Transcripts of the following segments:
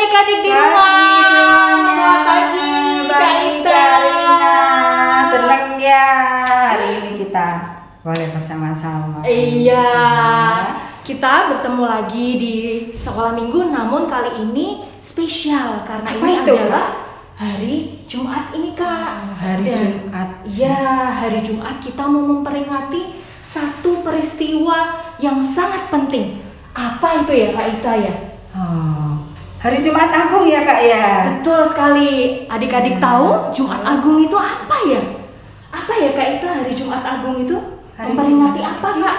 adik-adik di rumah. Selamat pagi, Kak Ita. Senang ya hari ini kita boleh bersama-sama. Iya, kita bertemu lagi di sekolah minggu, namun kali ini spesial karena Apa ini itu, adalah hari Jumat ini, Kak. Hari Jumat. Iya, hari Jumat kita mau memperingati satu peristiwa yang sangat penting. Apa itu ya, Kak Ita ya? Oh, hari Jumat Agung ya Kak ya. Betul sekali. Adik-adik tahu Jumat Agung itu apa ya? Apa ya Kak Ita, hari Jumat Agung itu? Hari Memperingati Jumat. apa, Kak?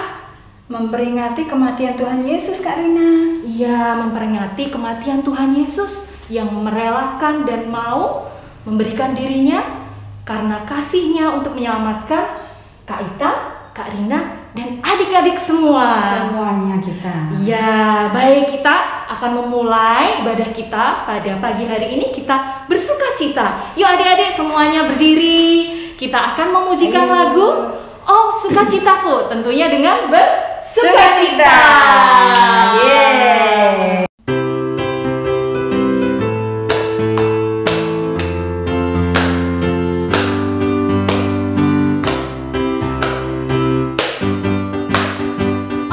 Memperingati kematian Tuhan Yesus, Kak Rina. Iya, memperingati kematian Tuhan Yesus yang merelakan dan mau memberikan dirinya karena kasihnya untuk menyelamatkan Kak Ita, Kak Rina, dan adik-adik semua. Semuanya kita. Ya, baik, kita akan memulai ibadah kita pada pagi hari ini. Kita bersukacita. Yuk adik-adik semuanya berdiri. Kita akan memujikan lagu Oh Sukacitaku, tentunya dengan bersukacita. Yeay.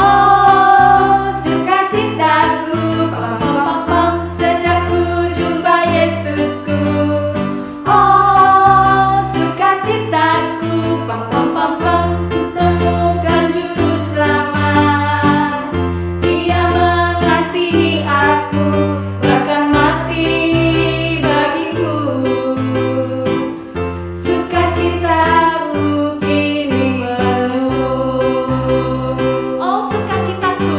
Oh sukacitaku, pam pam pam pam, sejak ku jumpa Yesusku. Oh sukacitaku, pam pam pam pam, ku temukan juru selamat. Dia mengasihi aku, bahkan mati bagiku. Sukacitaku kini penuh. Oh sukacitaku,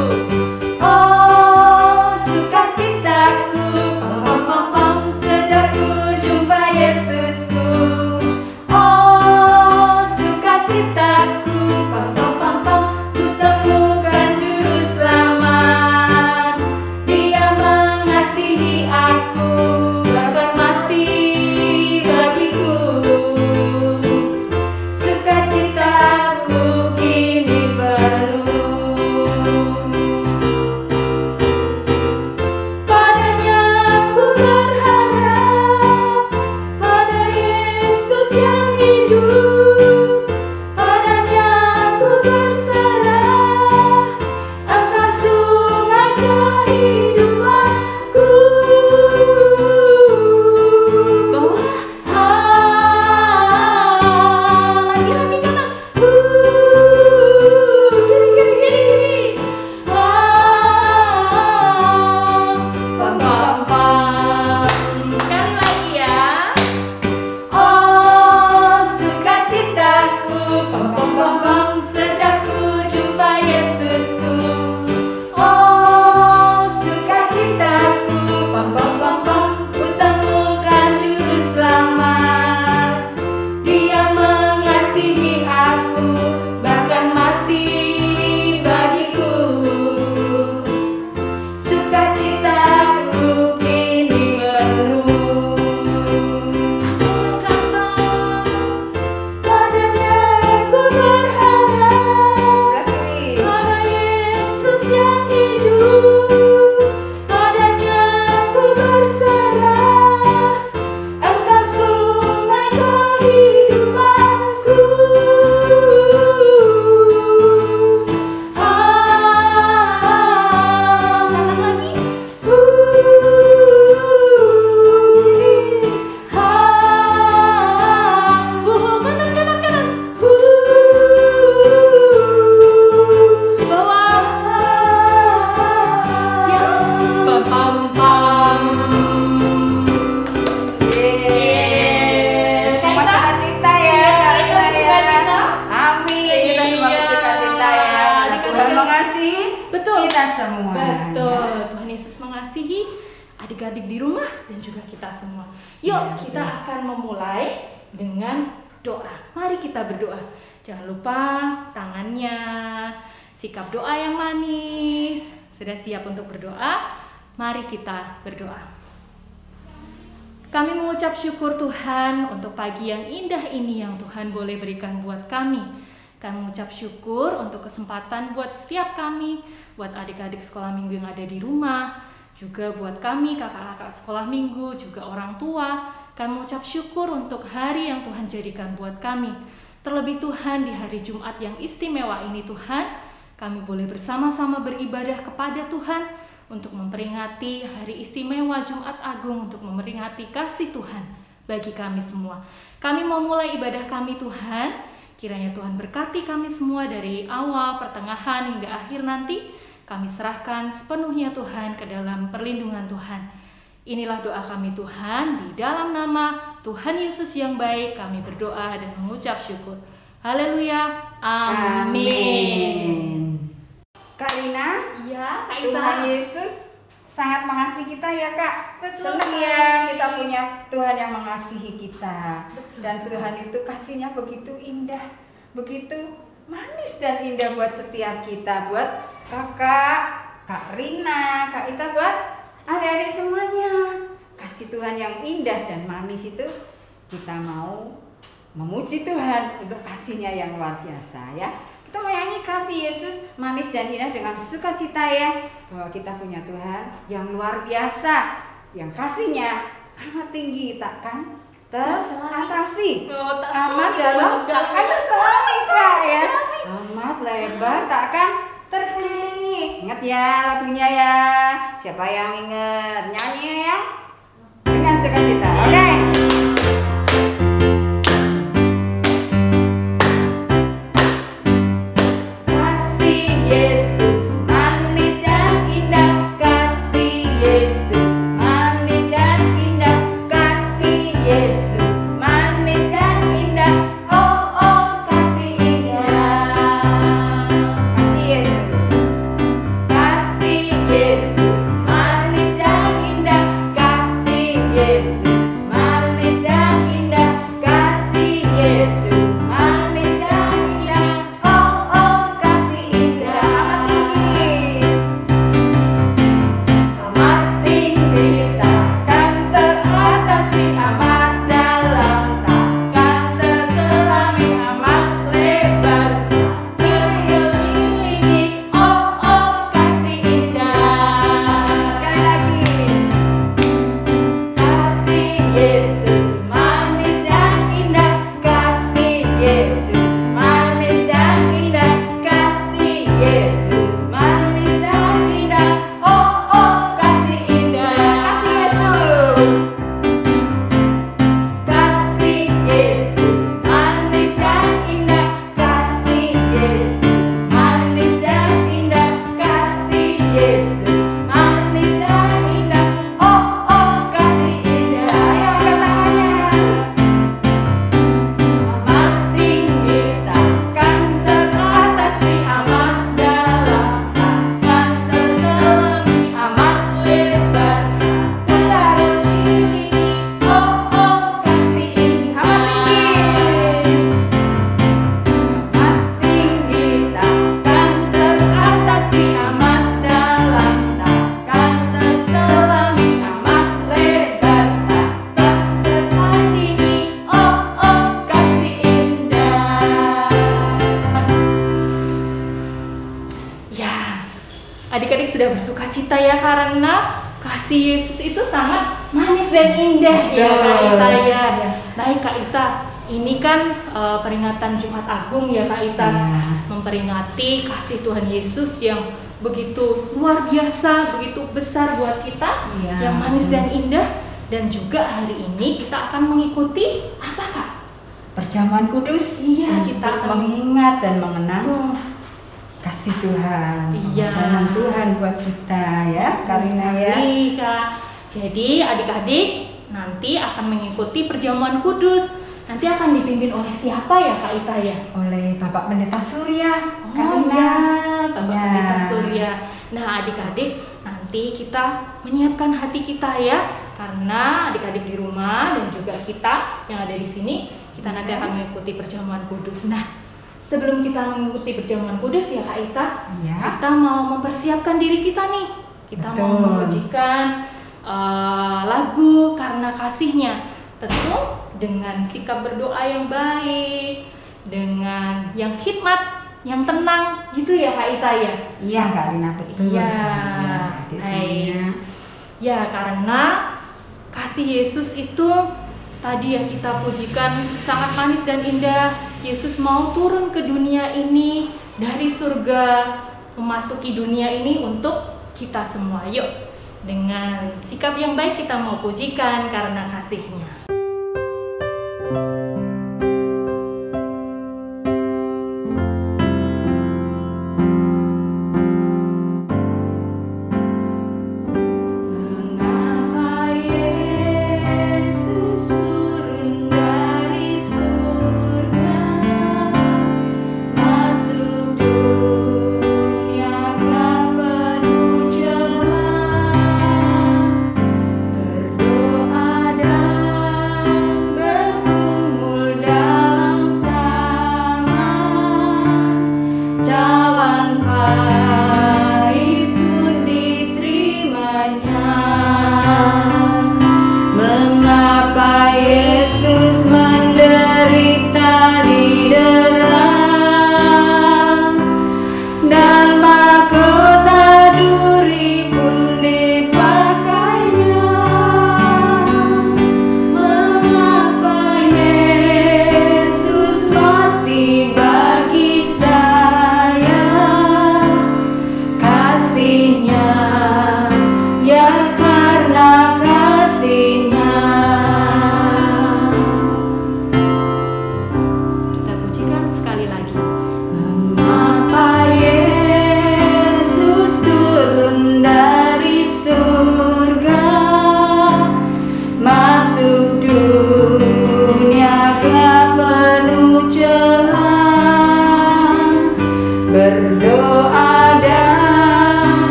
oh sukacitaku, pam pam pam pam, sejak ku jumpa Yesusku. Oh sukacitaku, pam pam pam pam, ku temukan juru selamat. Dia mengasihi aku, bahkan mati bagiku. Sukacitaku kini penuh. Padanya ku berharap, pada Yesus yang hidup. Padanya ku berserah, Engkau sungai kehidupanku. Bawah, lagi kanan. Kiri. Pam pam pam. Sekali lagi ya. Oh sukacitaku, pam pam pam pam, sejak ku jumpa Yesusku. Oh sukacitaku, pam pam pam pam, ku temukan juru selamat. Dia mengasihi aku, bahkan mati bagiku. Sukacitaku kini penuh. Padanya ku berharap, Sebelah kiri. pada Yesus yang hidup. Padanya ku berserah, Engkau sungai kehidupanku. Katakan lagi. Kanan. Bawah. Siap. Pam pam pam. Yeay. Semua Kak Ita? sukacita ya Iya, Kak Rina kita ya. sukacita. Amin. Kita semua Iya. bersukacita ya. Karena Adik-adik. Tuhan mengasihi Betul. kita semua. Betul. Tuhan Yesus mengasihi adik-adik di rumah dan juga kita semua. Yuk, Ya, kita betul. akan memulai dengan doa. Mari kita berdoa. Jangan lupa tangannya, sikap doa yang manis. Sudah siap untuk berdoa? Mari kita berdoa. Kami mengucap syukur Tuhan untuk pagi yang indah ini yang Tuhan boleh berikan buat kami. Kami mengucap syukur untuk kesempatan buat setiap kami, buat adik-adik sekolah minggu yang ada di rumah, Juga buat kami, kakak-kakak sekolah minggu, juga orang tua, kami mengucap syukur untuk hari yang Tuhan jadikan buat kami. Terlebih Tuhan, di hari Jumat yang istimewa ini Tuhan, kami boleh bersama-sama beribadah kepada Tuhan untuk memperingati hari istimewa Jumat Agung, untuk memperingati kasih Tuhan bagi kami semua. Kami mau mulai ibadah kami Tuhan, kiranya Tuhan berkati kami semua dari awal, pertengahan, hingga akhir nanti. Kami serahkan sepenuhnya Tuhan ke dalam perlindungan Tuhan. Inilah doa kami Tuhan, di dalam nama Tuhan Yesus yang baik kami berdoa dan mengucap syukur. Haleluya, amin. Kak Rina, Iya, Kak Ita. Tuhan Yesus sangat mengasihi kita ya Kak. Betul Senang sekali. ya kita punya Tuhan yang mengasihi kita. Betul Dan sekali. Tuhan itu kasihnya begitu indah, begitu manis dan indah buat setiap kita, buat kakak, Kak Rina, Kak Ita, buat adik-adik semuanya. Kasih Tuhan yang indah dan manis itu kita mau memuji Tuhan untuk kasihnya yang luar biasa ya. Kita mau nyanyi kasih Yesus manis dan indah dengan sukacita ya, bahwa kita punya Tuhan yang luar biasa, yang kasihnya amat tinggi takkan teratasi, Oh, tak amat sulit, dalam Bunda. takkan terselami Kak ya, amat lebar takkan terkelilingi. Ingat ya lagunya ya, siapa yang ingat nyanyi ya dengan sukacita. Oke. Kasih Yesus manis dan indah, kasih Yesus manis dan indah, kasih Yesus manis dan indah, oh oh kasih indah. Kasih Yesus, kasih Yesus manis dan indah, kasih Yesus manis dan indah, kasih Yesus manis dan indah, oh oh kasih indah. Amat tinggi takkan teratasi, amat dalam takkan terselami, amat lebar terkelilingi, oh oh kasih indah. Sekali lagi. Kasih Yesus manis dan indah, kasih Yesus manis dan indah, kasih Yesus manis dan indah, oh oh kasih indah. Kasih Yesus, kasih Yesus manis dan indah, kasih Yesus manis dan indah, kasih Yesus manis dan indah, oh oh kasih indah. Ayo angkat tangannya. Amat tinggi takkan teratasi, amat dalam takkan terselami, amat lebar terkelilingi, oh oh kasih indah. Amat tinggi takkan teratasi, amat dalam takkan terselami, amat lebar takkan terkelilingi, oh oh kasih indah. Ya, adik-adik sudah bersuka cita ya karena kasih Yesus itu sangat manis dan indah ya Kak Ita ya. Baik Kak Ita, ini kan peringatan Jumat Agung ya Kak Ita, Iya. memperingati kasih Tuhan Yesus yang begitu luar biasa, begitu besar buat kita, Iya. yang manis dan indah. Dan juga hari ini kita akan mengikuti apa Kak? Perjamuan kudus, Iya, untuk kita akan mengingat dan mengenang Tuh, kasih Tuhan, Iya. pengorbanan Tuhan buat kita ya, Karina ya. sekali, Kak. Jadi adik-adik nanti akan mengikuti perjamuan kudus. Nanti akan dipimpin oleh siapa ya Kak Ita ya? Oleh Bapak Pendeta Surya, Oh Karina. ya, Bapak Ya. Pendeta Surya. Nah adik-adik nanti kita menyiapkan hati kita ya, karena adik-adik di rumah dan juga kita yang ada di sini, kita nanti akan mengikuti perjamuan kudus. Nah sebelum kita mengikuti perjamuan kudus ya Kak Ita, Iya. kita mau mempersiapkan diri kita nih. Kita mau Betul. memujikan lagu karena kasihnya, tentu dengan sikap berdoa yang baik, dengan yang hikmat, yang tenang gitu ya Kak Ita ya. Iya Kak Rina, betul Iya. sekali ya. Adik Hai. semuanya. Ya, karena kasih Yesus itu tadi ya kita pujikan sangat manis dan indah. Yesus mau turun ke dunia ini dari surga, memasuki dunia ini untuk kita semua. Yuk, dengan sikap yang baik kita mau pujikan karena kasih-Nya.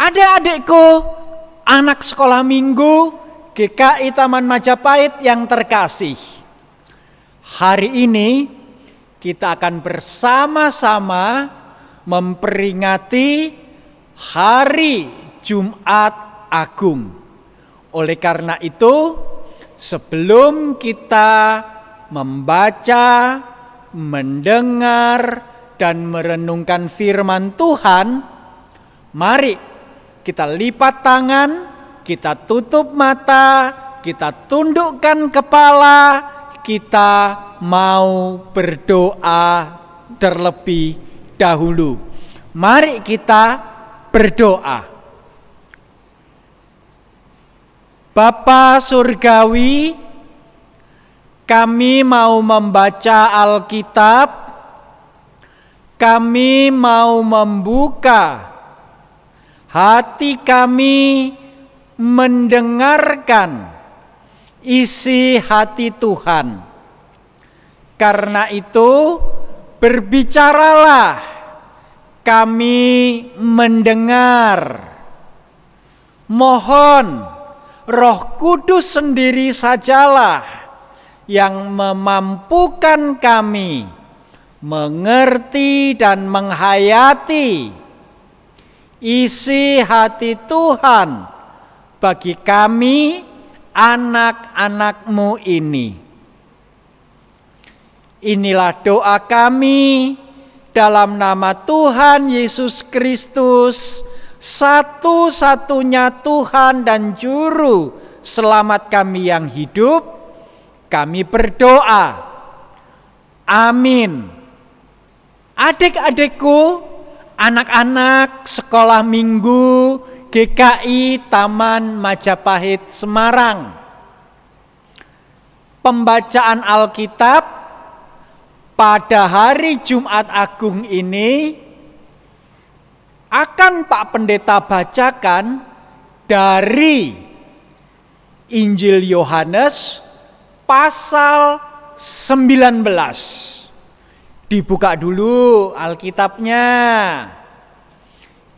Adik-adikku, anak sekolah minggu GKI Taman Majapahit yang terkasih. Hari ini kita akan bersama-sama memperingati Hari Jumat Agung. Oleh karena itu, sebelum kita membaca, mendengar, dan merenungkan firman Tuhan, mari kita lipat tangan, kita tutup mata, kita tundukkan kepala, kita mau berdoa terlebih dahulu. Mari kita berdoa. Bapa Surgawi, kami mau membaca Alkitab, kami mau membuka hati kami mendengarkan isi hati Tuhan. Karena itu, berbicaralah, kami mendengar. Mohon Roh Kudus sendiri sajalah yang memampukan kami mengerti dan menghayati isi hati Tuhan bagi kami anak-anak-Mu ini. Inilah doa kami dalam nama Tuhan Yesus Kristus, satu-satunya Tuhan dan Juru Selamat kami yang hidup. Kami berdoa. Amin. Adik-adikku, anak-anak sekolah minggu GKI Taman Majapahit Semarang. Pembacaan Alkitab pada hari Jumat Agung ini akan Pak Pendeta bacakan dari Injil Yohanes pasal 19. Dibuka dulu Alkitabnya.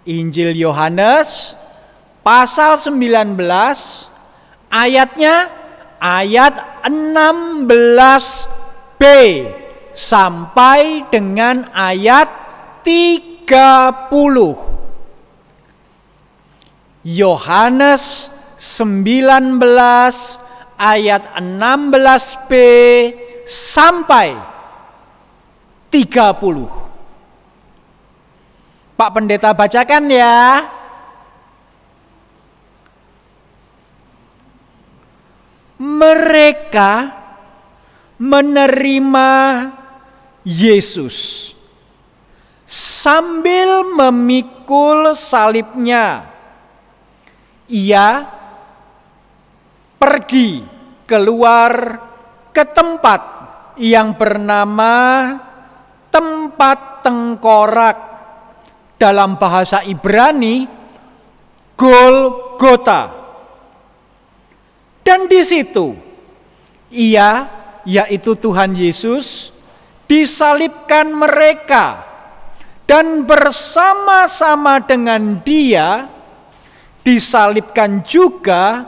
Injil Yohanes pasal 19 ayatnya ayat 16b sampai dengan ayat 30. Yohanes 19 ayat 16b sampai 30. Pak Pendeta bacakan ya. Mereka menerima Yesus sambil memikul salibnya. Ia pergi keluar ke tempat yang bernama tempat tengkorak, dalam bahasa Ibrani Golgota. Dan di situ ia, yaitu Tuhan Yesus, disalibkan mereka, dan bersama-sama dengan Dia disalibkan juga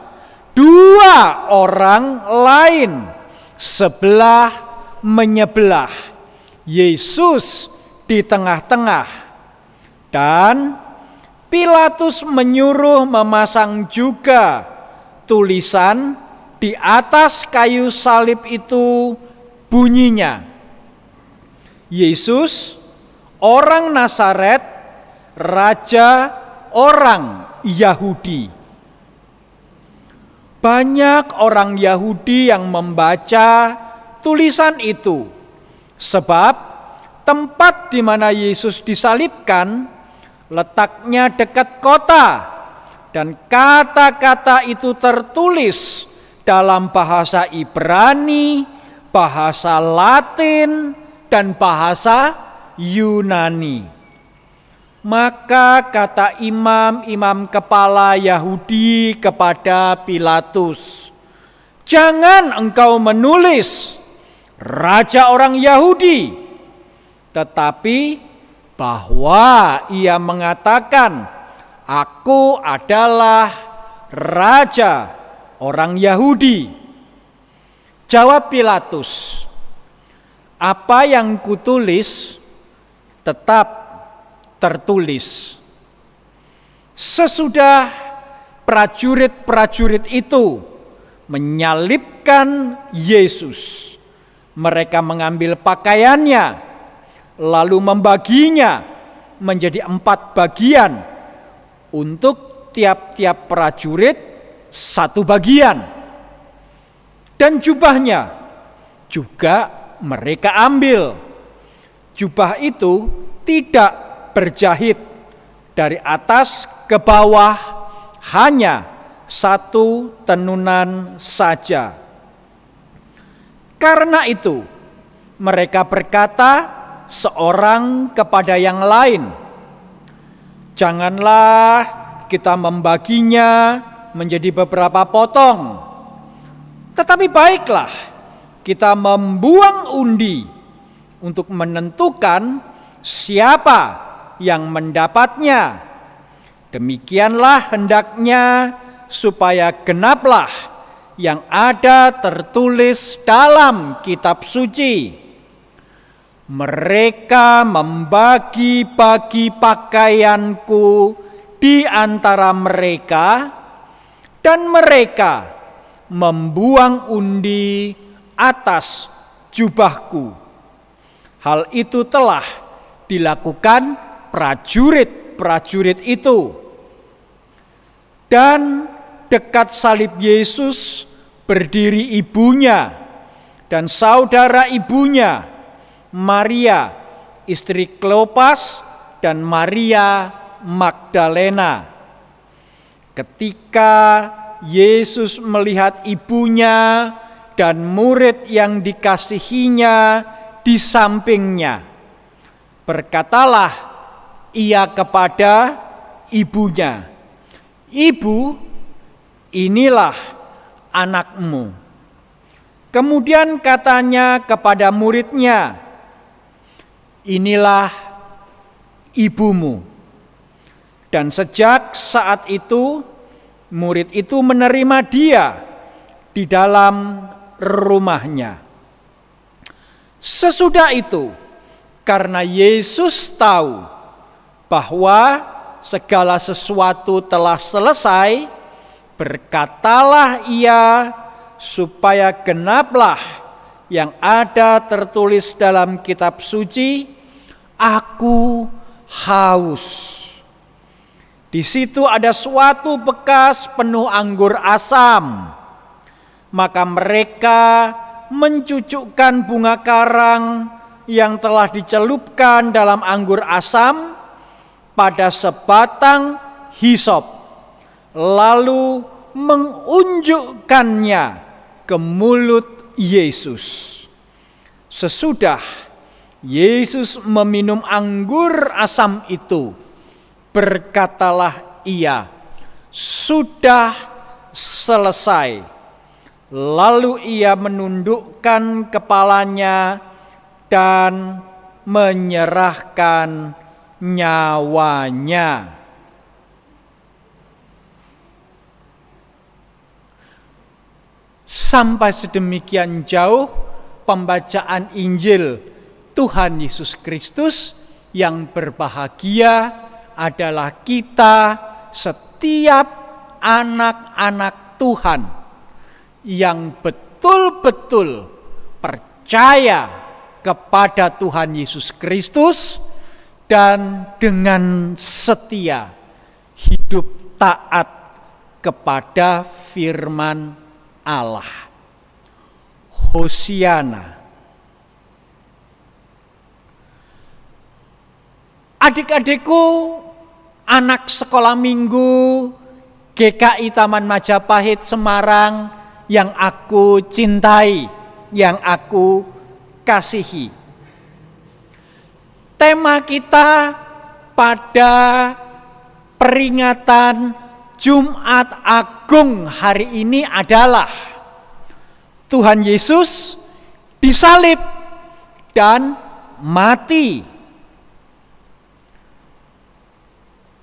dua orang lain sebelah menyebelah, Yesus di tengah-tengah. Dan Pilatus menyuruh memasang juga tulisan di atas kayu salib itu, bunyinya, Yesus orang Nazaret, Raja orang Yahudi. Banyak orang Yahudi yang membaca tulisan itu, sebab tempat di mana Yesus disalibkan letaknya dekat kota, dan kata-kata itu tertulis dalam bahasa Ibrani, bahasa Latin, dan bahasa Yunani. Maka kata imam-imam kepala Yahudi kepada Pilatus, "Jangan engkau menulis Raja orang Yahudi, tetapi bahwa ia mengatakan, Aku adalah Raja orang Yahudi." Jawab Pilatus, "Apa yang kutulis tetap tertulis." Sesudah prajurit-prajurit itu menyalibkan Yesus, mereka mengambil pakaiannya, lalu membaginya menjadi 4 bagian, untuk tiap-tiap prajurit 1 bagian. Dan jubahnya juga mereka ambil. Jubah itu tidak berjahit, dari atas ke bawah hanya 1 tenunan saja. Karena itu mereka berkata seorang kepada yang lain, "Janganlah kita membaginya menjadi beberapa potong, tetapi baiklah kita membuang undi untuk menentukan siapa yang mendapatnya. Demikianlah hendaknya supaya genaplah yang ada tertulis dalam kitab suci. Mereka membagi-bagi pakaianku di antara mereka, dan mereka membuang undi atas jubahku." Hal itu telah dilakukan prajurit-prajurit itu. Dan dekat salib Yesus berdiri ibunya dan saudara ibunya, Maria, istri Kleopas, dan Maria Magdalena. Ketika Yesus melihat ibunya dan murid yang dikasihinya di sampingnya, berkatalah ia kepada ibunya, "Ibu, inilah anakmu." Kemudian katanya kepada muridnya, "Inilah ibumu." Dan sejak saat itu, murid itu menerima dia di dalam rumahnya. Sesudah itu, karena Yesus tahu bahwa segala sesuatu telah selesai, berkatalah ia supaya genaplah yang ada tertulis dalam kitab suci, "Aku haus." Di situ ada suatu bekas penuh anggur asam. Maka mereka mencucukkan bunga karang yang telah dicelupkan dalam anggur asam pada sebatang hisop, lalu mengunjukkannya ke mulut Yesus. Sesudah Yesus meminum anggur asam itu, berkatalah ia, "Sudah selesai." Lalu ia menundukkan kepalanya dan menyerahkan nyawanya. Sampai sedemikian jauh pembacaan Injil Tuhan Yesus Kristus. Yang berbahagia adalah kita, setiap anak-anak Tuhan yang betul-betul percaya kepada Tuhan Yesus Kristus dan dengan setia hidup taat kepada firman Allah. Hosiana. Adik-adikku, anak sekolah minggu GKI Taman Majapahit Semarang yang aku cintai, yang aku kasihi. Tema kita pada peringatan Jumat Agung hari ini adalah Tuhan Yesus disalib dan mati.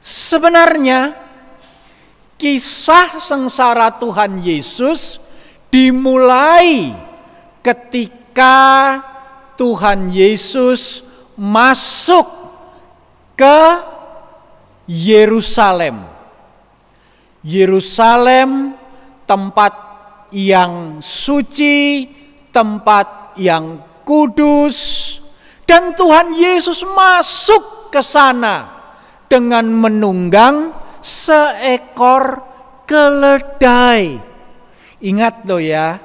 Sebenarnya kisah sengsara Tuhan Yesus dimulai ketika Tuhan Yesus masuk ke Yerusalem. Yerusalem, tempat yang suci, tempat yang kudus, dan Tuhan Yesus masuk ke sana dengan menunggang seekor keledai. Ingat loh ya,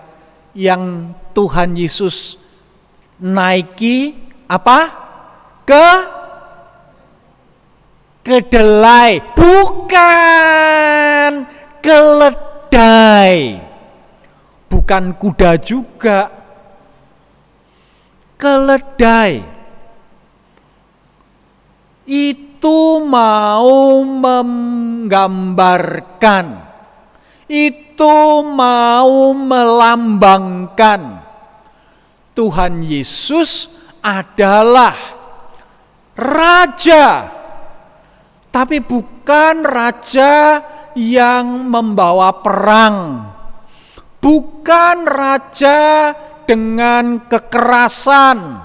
yang Tuhan Yesus naiki apa? Kedelai, bukan keledai, bukan kuda juga, keledai. Itu mau menggambarkan, itu mau melambangkan Tuhan Yesus adalah raja, tapi bukan raja yang membawa perang, bukan raja dengan kekerasan,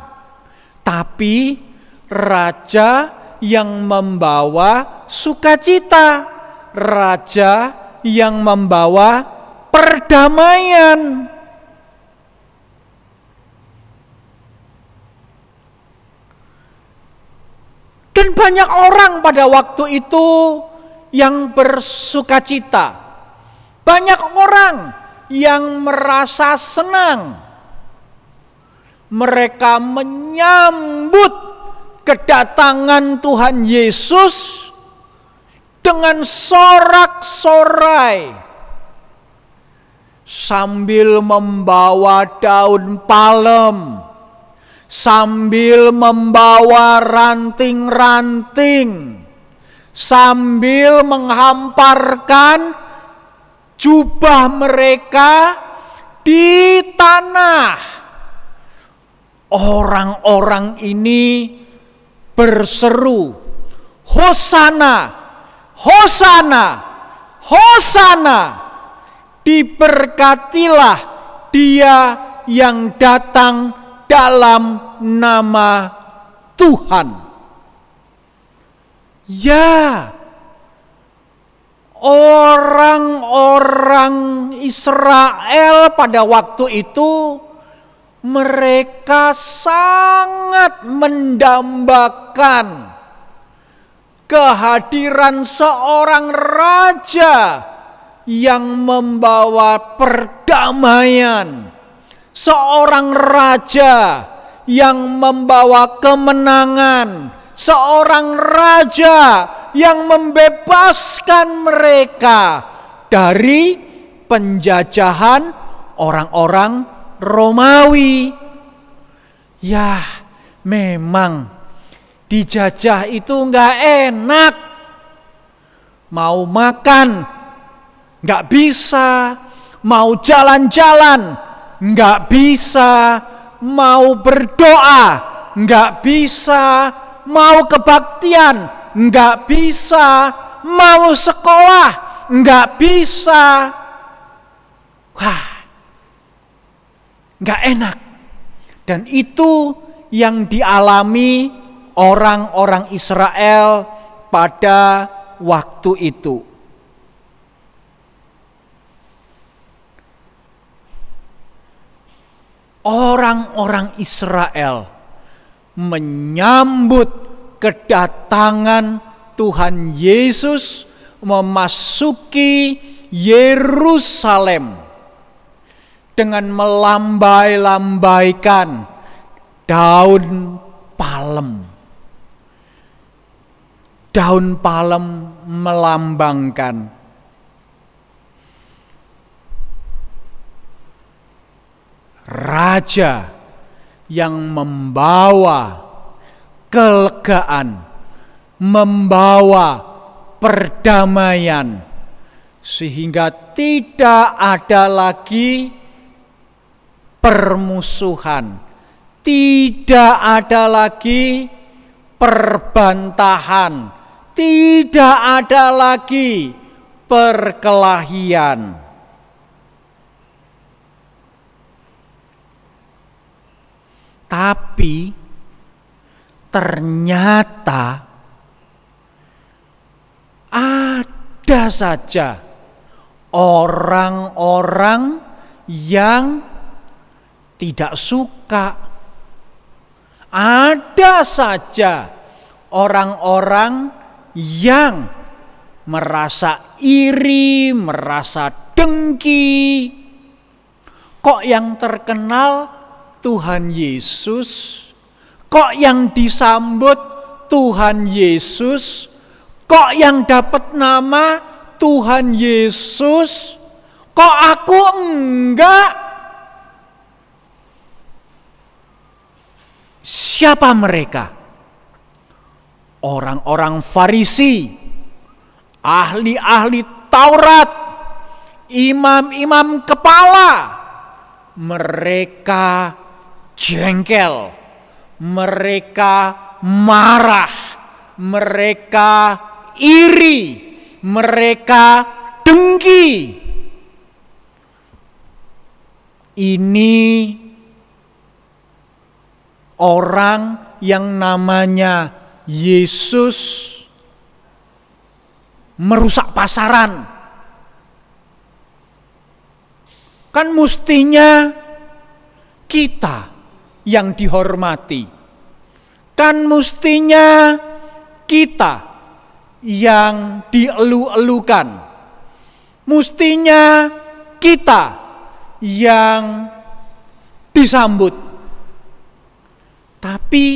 tapi raja yang membawa sukacita, raja yang membawa perdamaian. Dan banyak orang pada waktu itu yang bersukacita. Banyak orang yang merasa senang. Mereka menyambut kedatangan Tuhan Yesus dengan sorak-sorai, sambil membawa daun palem, sambil membawa ranting-ranting, sambil menghamparkan jubah mereka di tanah. Orang-orang ini berseru, "Hosana, Hosana, Hosana! Diberkatilah Dia yang datang dalam nama Tuhan." Ya, orang-orang Israel pada waktu itu mereka sangat mendambakan kehadiran seorang raja yang membawa perdamaian, seorang raja yang membawa kemenangan, seorang raja yang membebaskan mereka dari penjajahan orang-orang Romawi. Ya, memang dijajah itu nggak enak. Mau makan nggak bisa, mau jalan-jalan nggak bisa, mau berdoa nggak bisa, mau kebaktian nggak bisa, mau sekolah nggak bisa. Wah, nggak enak. Dan itu yang dialami orang-orang Israel pada waktu itu. Orang-orang Israel menyambut kedatangan Tuhan Yesus memasuki Yerusalem dengan melambai-lambaikan daun palem. Daun palem melambangkan raja yang membawa kelegaan, membawa perdamaian, sehingga tidak ada lagi permusuhan, tidak ada lagi perbantahan, tidak ada lagi perkelahian. Tapi ternyata ada saja orang-orang yang tidak suka. Ada saja orang-orang yang merasa iri, merasa dengki. Kok yang terkenal Tuhan Yesus? Kok yang disambut Tuhan Yesus? Kok yang dapat nama Tuhan Yesus? Kok aku enggak? Siapa mereka? Orang-orang Farisi, ahli-ahli Taurat, imam-imam kepala. Mereka jengkel, mereka marah, mereka iri, mereka dengki. Ini orang yang namanya Yesus merusak pasaran. Kan mestinya kita yang dihormati. Kan mestinya kita yang dielu-elukan. Mestinya kita yang disambut. Tapi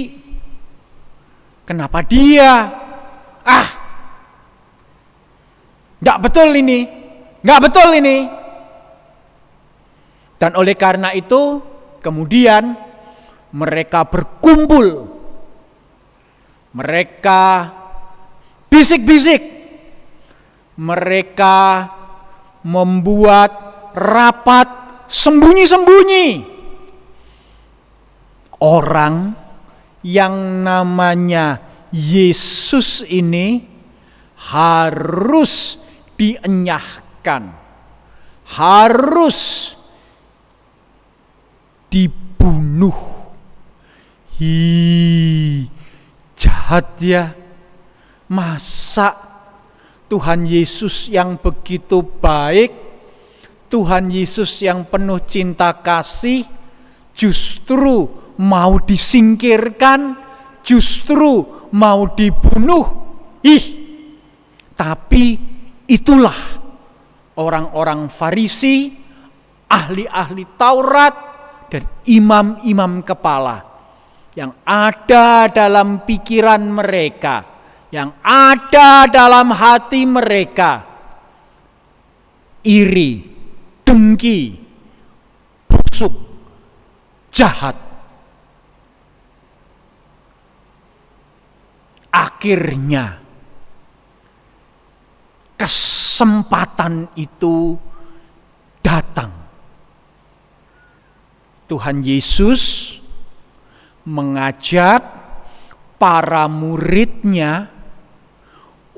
kenapa dia? Nggak betul ini. Nggak betul ini. Dan oleh karena itu kemudian mereka berkumpul, mereka bisik-bisik, mereka membuat rapat sembunyi-sembunyi. Orang yang namanya Yesus ini harus dienyahkan, harus dibunuh. Jahat ya. Masa Tuhan Yesus yang begitu baik, Tuhan Yesus yang penuh cinta kasih, justru mau disingkirkan, justru mau dibunuh. Tapi itulah orang-orang Farisi, ahli-ahli Taurat, dan imam-imam kepala yang ada dalam pikiran mereka, yang ada dalam hati mereka. Iri, dengki, busuk, jahat. Akhirnya kesempatan itu datang. Tuhan Yesus mengajak para muridnya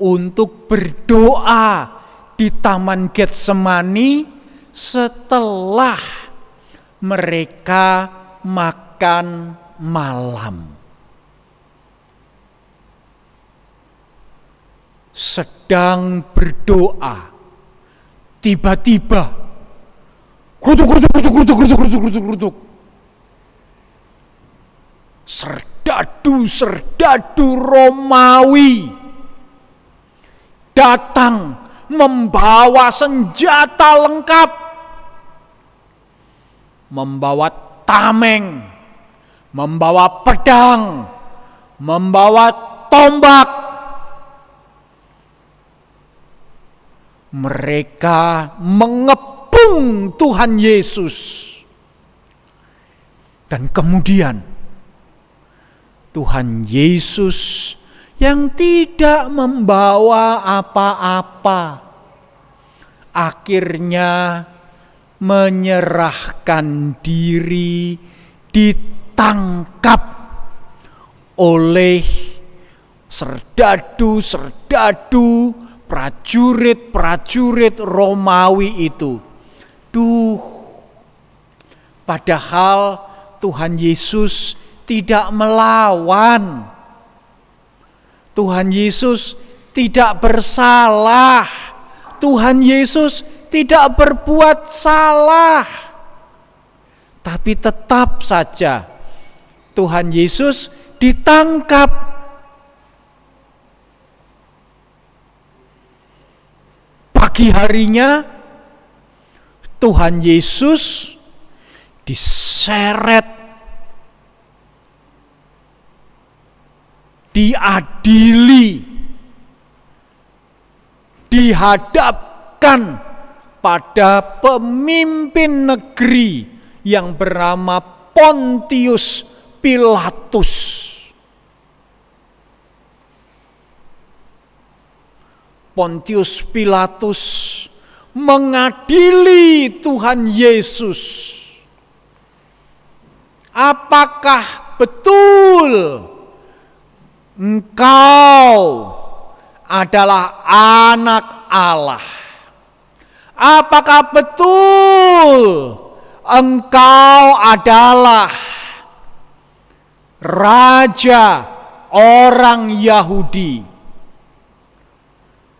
untuk berdoa di Taman Getsemani setelah mereka makan malam. Sedang berdoa, tiba-tiba geruduk. Serdadu Romawi datang membawa senjata lengkap, membawa tameng, membawa pedang, membawa tombak. Mereka mengepung Tuhan Yesus. Dan kemudian Tuhan Yesus yang tidak membawa apa-apa akhirnya menyerahkan diri, ditangkap oleh serdadu, prajurit Romawi itu. Padahal Tuhan Yesus tidak melawan. Tuhan Yesus tidak bersalah. Tuhan Yesus tidak berbuat salah. Tapi tetap saja Tuhan Yesus ditangkap. Pagi harinya Tuhan Yesus diseret, diadili, dihadapkan pada pemimpin negeri yang bernama Pontius Pilatus. Pontius Pilatus mengadili Tuhan Yesus. Apakah betul engkau adalah anak Allah? Apakah betul engkau adalah raja orang Yahudi?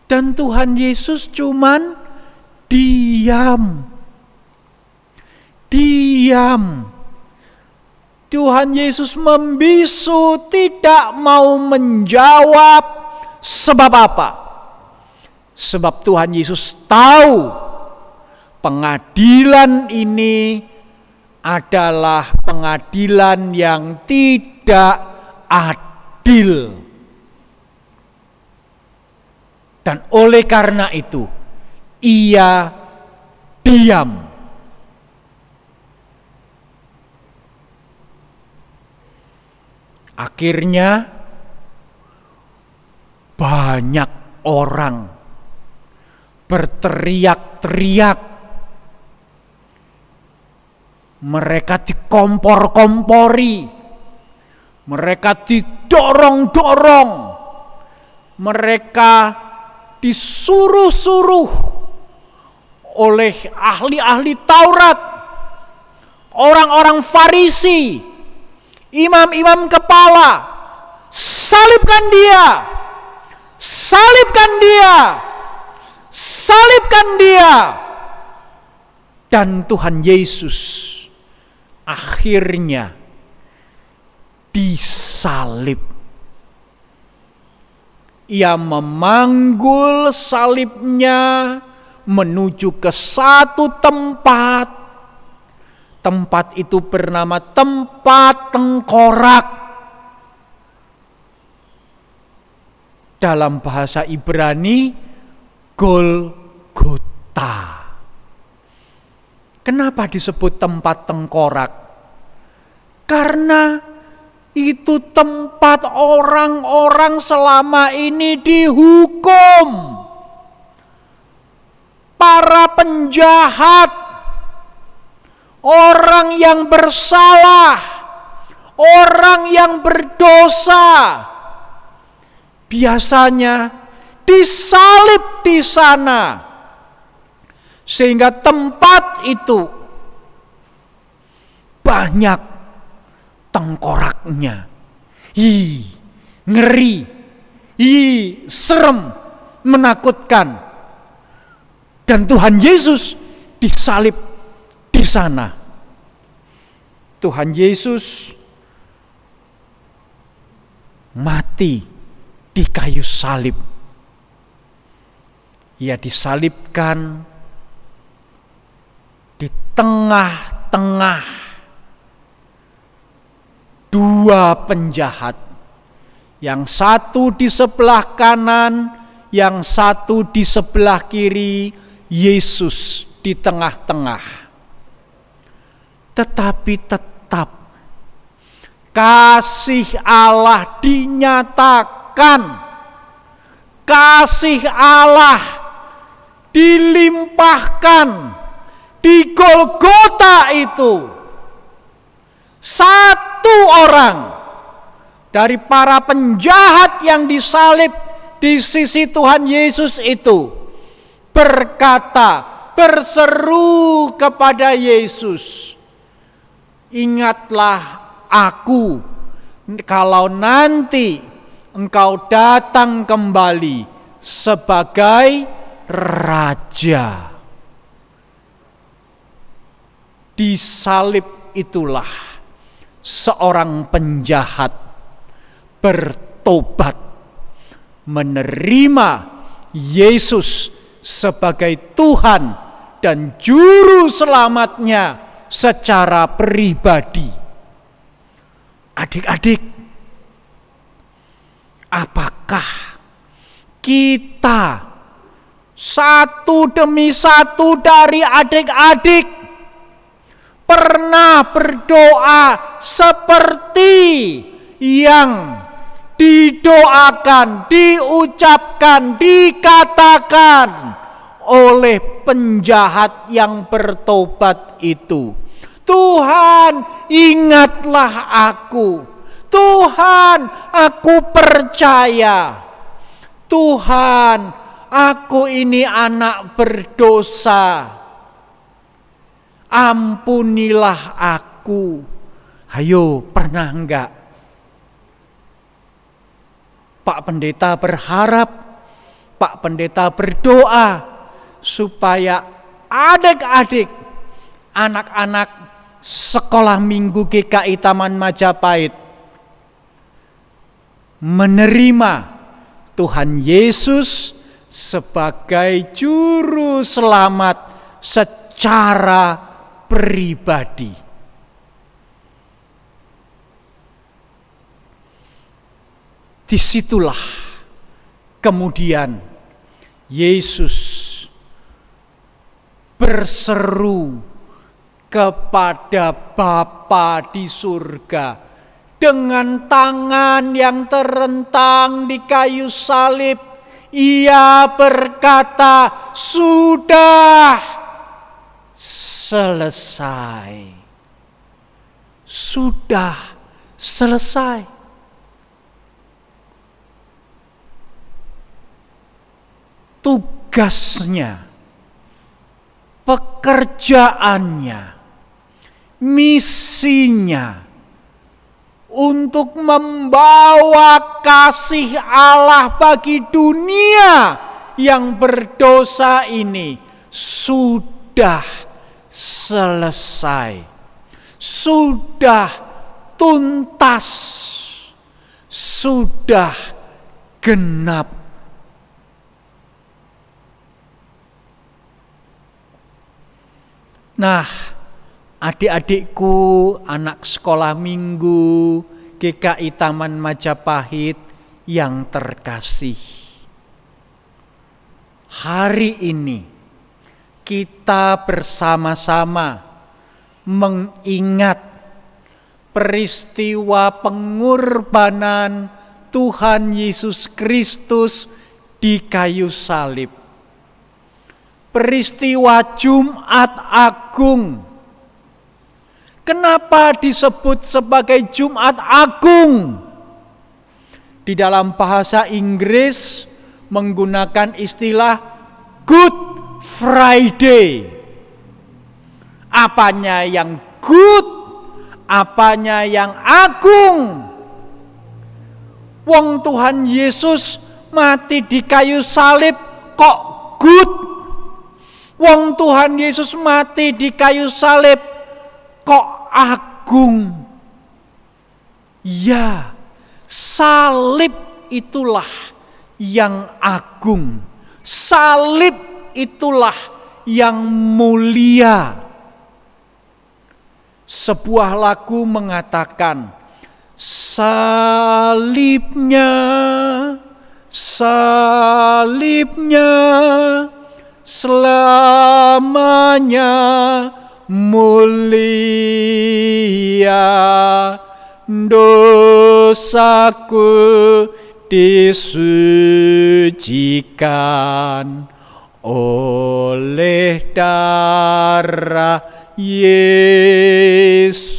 Dan Tuhan Yesus cuman diam. Tuhan Yesus membisu, tidak mau menjawab. Sebab apa? Sebab Tuhan Yesus tahu pengadilan ini adalah pengadilan yang tidak adil. Dan oleh karena itu, ia diam. Akhirnya banyak orang berteriak-teriak. Mereka dikompor-kompori, mereka didorong-dorong, mereka disuruh-suruh oleh ahli-ahli Taurat, orang-orang Farisi, imam-imam kepala. Salibkan dia, salibkan dia, salibkan dia. Dan Tuhan Yesus akhirnya disalib. Ia memanggul salibnya menuju ke satu tempat. Tempat itu bernama tempat tengkorak. Dalam bahasa Ibrani, Golgota. Kenapa disebut tempat tengkorak? Karena itu tempat orang-orang selama ini dihukum. Para penjahat, orang yang bersalah, orang yang berdosa, biasanya disalib di sana. Sehingga tempat itu banyak tengkoraknya. Ngeri, serem, menakutkan. Dan Tuhan Yesus disalib di sana. Tuhan Yesus mati di kayu salib. Ia disalibkan di tengah-tengah dua penjahat. Yang satu di sebelah kanan, yang satu di sebelah kiri, Yesus di tengah-tengah. Tetapi tetap kasih Allah dinyatakan, kasih Allah dilimpahkan di Golgota itu. Satu orang dari para penjahat yang disalib di sisi Tuhan Yesus itu berkata, berseru kepada Yesus, ingatlah aku kalau nanti engkau datang kembali sebagai Raja. Disalib itulah seorang penjahat bertobat, menerima Yesus sebagai Tuhan dan juru selamatnya secara pribadi. Adik-adik, apakah kita satu demi satu dari adik-adik pernah berdoa seperti yang didoakan, diucapkan, dikatakan oleh penjahat yang bertobat itu? Tuhan, ingatlah aku. Tuhan, aku percaya. Tuhan, aku ini anak berdosa. Ampunilah aku. Hayo, pernah enggak? Pak Pendeta berharap, Pak Pendeta berdoa supaya adik-adik, anak-anak sekolah minggu GKI Taman Majapahit menerima Tuhan Yesus sebagai juru selamat secara pribadi. Disitulah kemudian Yesus berseru kepada Bapa di surga, dengan tangan yang terentang di kayu salib, ia berkata, "Sudah selesai." Sudah selesai. Tugasnya, pekerjaannya, misinya untuk membawa kasih Allah bagi dunia yang berdosa ini sudah selesai, sudah tuntas, sudah genap. Nah, adik-adikku, anak sekolah minggu GKI Taman Majapahit yang terkasih, hari ini kita bersama-sama mengingat peristiwa pengorbanan Tuhan Yesus Kristus di kayu salib. Peristiwa Jumat Agung. Kenapa disebut sebagai Jumat Agung? Di dalam bahasa Inggris menggunakan istilah Good Friday. Apanya yang good? Apanya yang agung? Wong Tuhan Yesus mati di kayu salib kok good? Wong Tuhan Yesus mati di kayu salib kok agung? Ya, salib itulah yang agung. Salib itulah yang mulia. Sebuah lagu mengatakan, salibnya, salibnya selamanya mulia, dosaku disucikan oleh darah Yesus.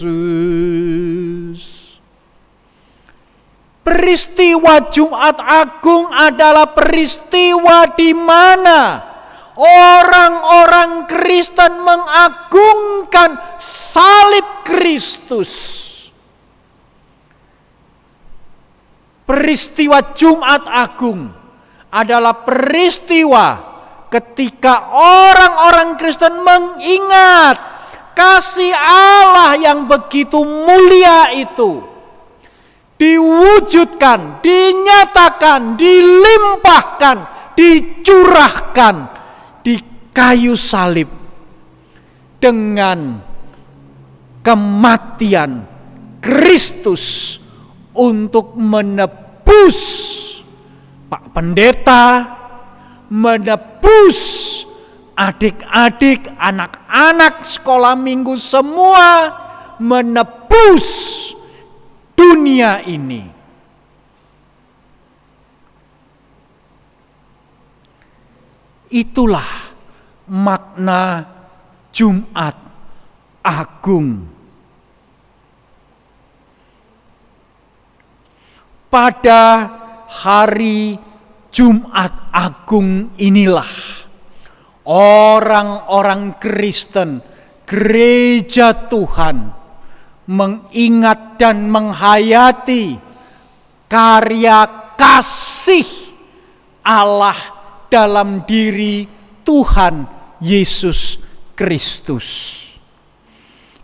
Peristiwa Jumat Agung adalah peristiwa di mana orang-orang Kristen mengagungkan salib Kristus. Peristiwa Jumat Agung adalah peristiwa ketika orang-orang Kristen mengingat kasih Allah yang begitu mulia itu diwujudkan, dinyatakan, dilimpahkan, dicurahkan di kayu salib dengan kematian Kristus untuk menebus Pak Pendeta, menebus adik-adik, anak-anak sekolah minggu semua, menebus dunia ini. Itulah makna Jumat Agung. Pada hari Jumat Agung inilah orang-orang Kristen, gereja Tuhan, mengingat dan menghayati karya kasih Allah dalam diri Tuhan Yesus Kristus.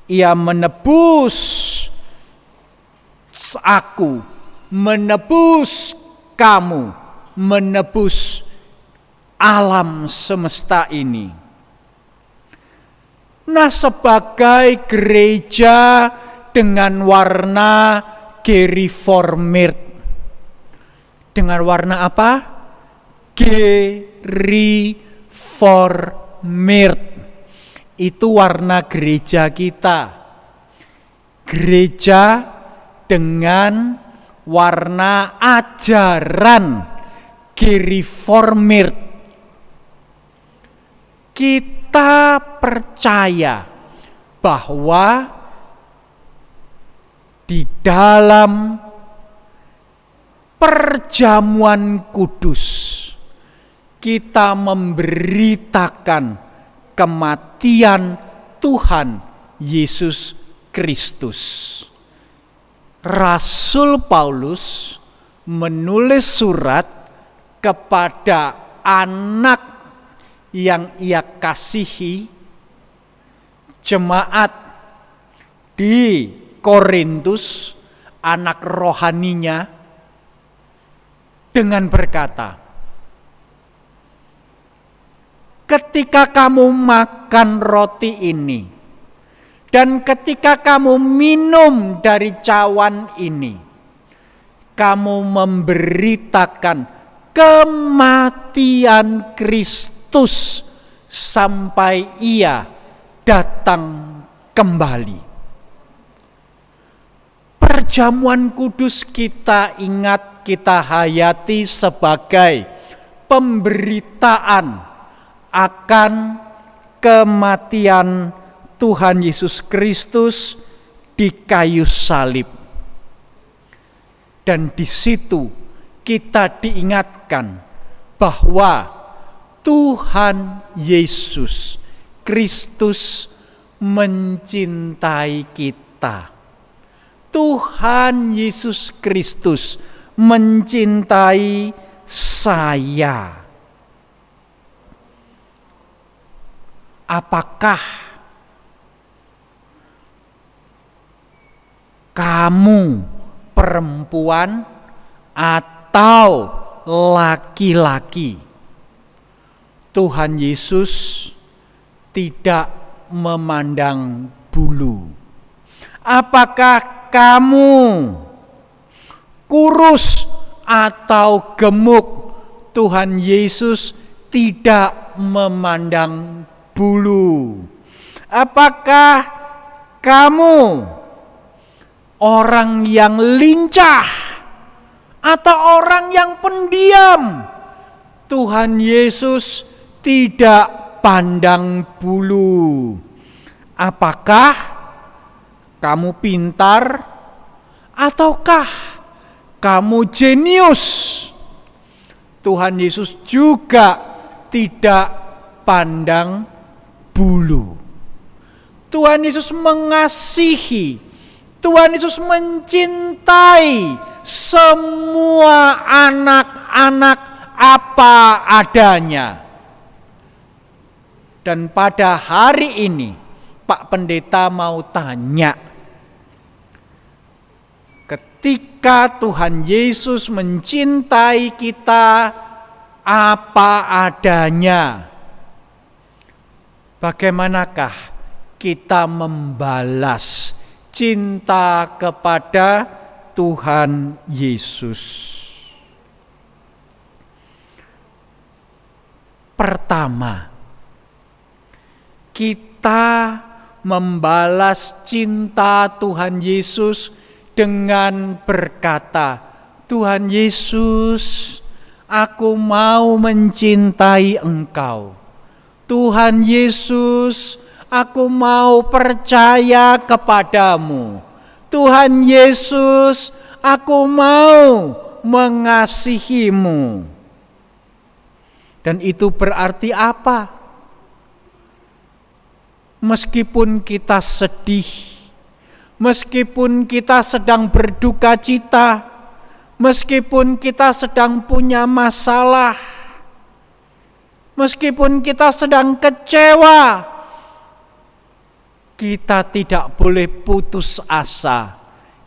Ia menebus aku, menebus kamu, menebus alam semesta ini. Nah, sebagai gereja dengan warna gereformert. Dengan warna apa? Gereformert. Itu warna gereja kita. Gereja dengan warna ajaran Gereformeerd. Kita percaya bahwa di dalam perjamuan kudus kita memberitakan kematian Tuhan Yesus Kristus. Rasul Paulus menulis surat kepada anak yang ia kasihi, jemaat di Korintus, anak rohaninya, dengan berkata, ketika kamu makan roti ini dan ketika kamu minum dari cawan ini, kamu memberitakan kematian Kristus sampai ia datang kembali. Perjamuan kudus kita ingat, kita hayati sebagai pemberitaan akan kematian Tuhan Yesus Kristus di kayu salib. Dan di situ kita diingatkan bahwa Tuhan Yesus Kristus mencintai kita. Tuhan Yesus Kristus mencintai saya. Apakah kamu perempuan atau laki-laki? Tuhan Yesus tidak memandang bulu. Apakah kamu kurus atau gemuk? Tuhan Yesus tidak memandang bulu. Apakah kamu orang yang lincah atau orang yang pendiam? Tuhan Yesus tidak pandang bulu. Apakah kamu pintar ataukah kamu jenius? Tuhan Yesus juga tidak pandang bulu. Tuhan Yesus mengasihi, Tuhan Yesus mencintai semua anak-anak apa adanya. Dan pada hari ini Pak Pendeta mau tanya, ketika Tuhan Yesus mencintai kita apa adanya, bagaimanakah kita membalas cinta kepada Tuhan Yesus? Pertama, kita membalas cinta Tuhan Yesus dengan berkata, Tuhan Yesus, aku mau mencintai Engkau. Tuhan Yesus, aku mau percaya kepadamu. Tuhan Yesus, aku mau mengasihimu. Dan itu berarti apa? Meskipun kita sedih, meskipun kita sedang berduka cita, meskipun kita sedang punya masalah, meskipun kita sedang kecewa, kita tidak boleh putus asa.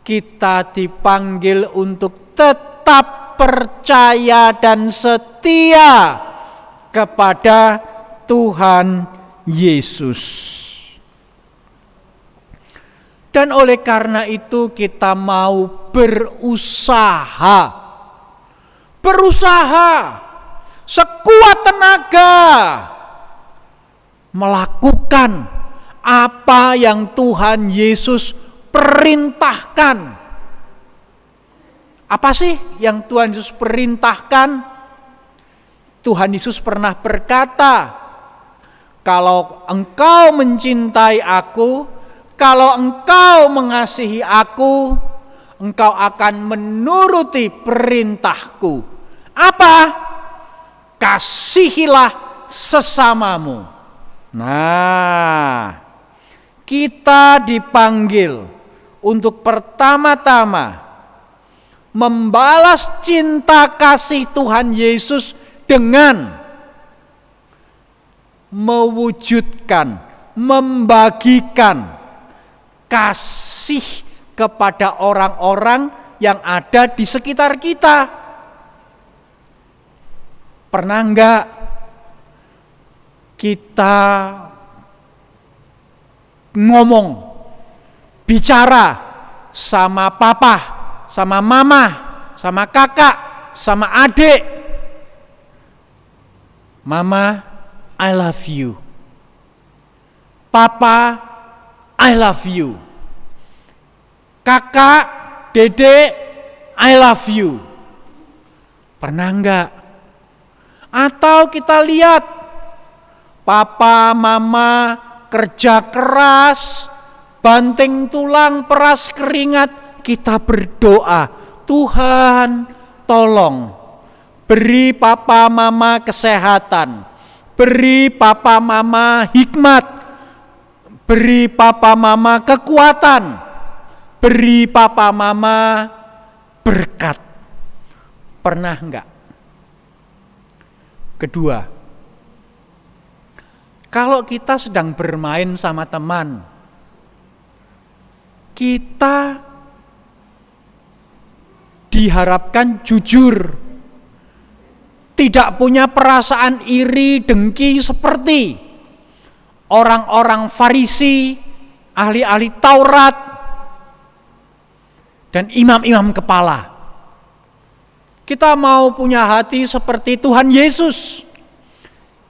Kita dipanggil untuk tetap percaya dan setia kepada Tuhan Yesus. Dan oleh karena itu kita mau berusaha sekuat tenaga melakukan apa yang Tuhan Yesus perintahkan Apa sih yang Tuhan Yesus perintahkan? Tuhan Yesus pernah berkata, kalau engkau mencintai aku, kalau engkau mengasihi aku, engkau akan menuruti perintahku. Apa? Kasihilah sesamamu. Nah, kita dipanggil untuk pertama-tama membalas cinta kasih Tuhan Yesus dengan mewujudkan, membagikan kasih kepada orang-orang yang ada di sekitar kita. Pernah enggak kita ngomong, bicara sama papa, sama mama, sama kakak, sama adik, Mama, I love you. Papa, I love you. Kakak, Dede, I love you. Pernah enggak? Atau kita lihat papa, mama kerja keras, banting tulang, peras keringat, kita berdoa, Tuhan tolong beri papa mama kesehatan, beri papa mama hikmat, beri papa mama kekuatan, beri papa mama berkat. Pernah enggak? Kedua, kalau kita sedang bermain sama teman, kita diharapkan jujur, tidak punya perasaan iri, dengki seperti orang-orang Farisi, ahli-ahli Taurat, dan imam-imam kepala. Kita mau punya hati seperti Tuhan Yesus,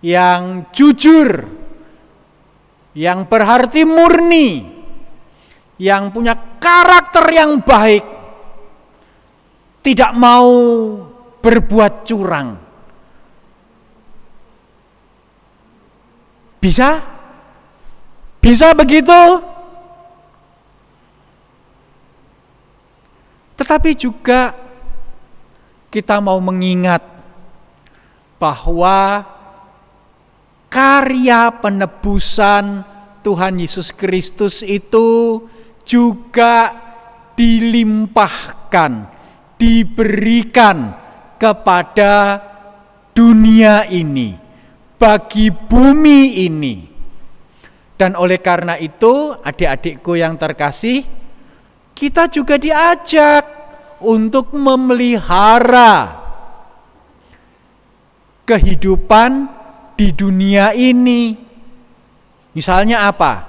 yang jujur, yang berhati murni, yang punya karakter yang baik, tidak mau berbuat curang. Bisa? Bisa begitu? Tetapi juga kita mau mengingat bahwa karya penebusan Tuhan Yesus Kristus itu juga dilimpahkan, diberikan kepada dunia ini, bagi bumi ini. Dan oleh karena itu, adik-adikku yang terkasih, kita juga diajak untuk memelihara kehidupan di dunia ini. Misalnya apa?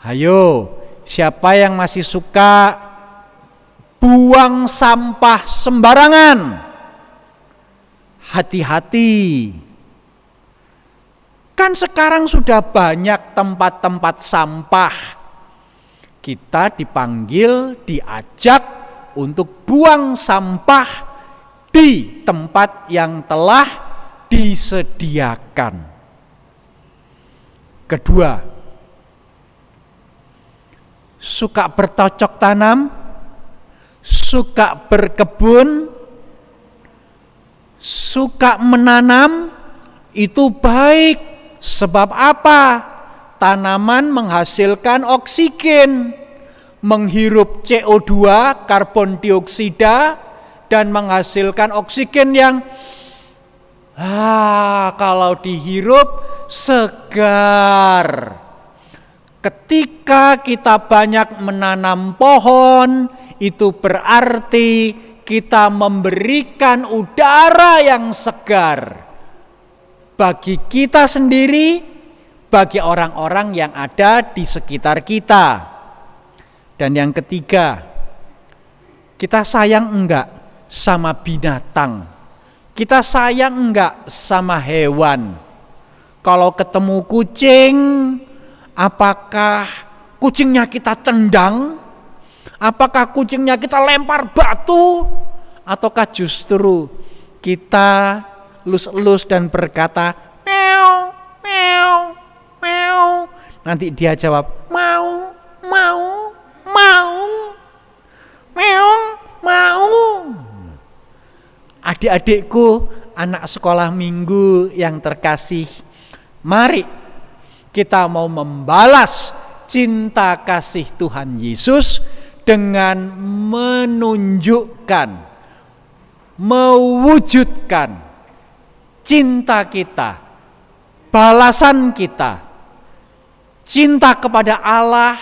Ayo, siapa yang masih suka buang sampah sembarangan? Hati-hati. Kan sekarang sudah banyak tempat-tempat sampah. Kita dipanggil, diajak untuk buang sampah di tempat yang telah disediakan. Kedua, suka bercocok tanam, suka berkebun, suka menanam, itu baik. Sebab apa? Tanaman menghasilkan oksigen, menghirup CO2, karbon dioksida, dan menghasilkan oksigen yang kalau dihirup segar. Ketika kita banyak menanam pohon, itu berarti kita memberikan udara yang segar bagi kita sendiri, bagi orang-orang yang ada di sekitar kita. Dan yang ketiga, kita sayang enggak sama binatang? Kita sayang enggak sama hewan? Kalau ketemu kucing, apakah kucingnya kita tendang? Apakah kucingnya kita lempar batu? Ataukah justru kita elus-elus dan berkata, meow, meow, meow. Nanti dia jawab, mau, mau, mau, meow, mau. Adik-adikku, anak sekolah minggu yang terkasih, mari kita mau membalas cinta kasih Tuhan Yesus dengan menunjukkan, mewujudkan cinta kita, balasan kita, cinta kepada Allah,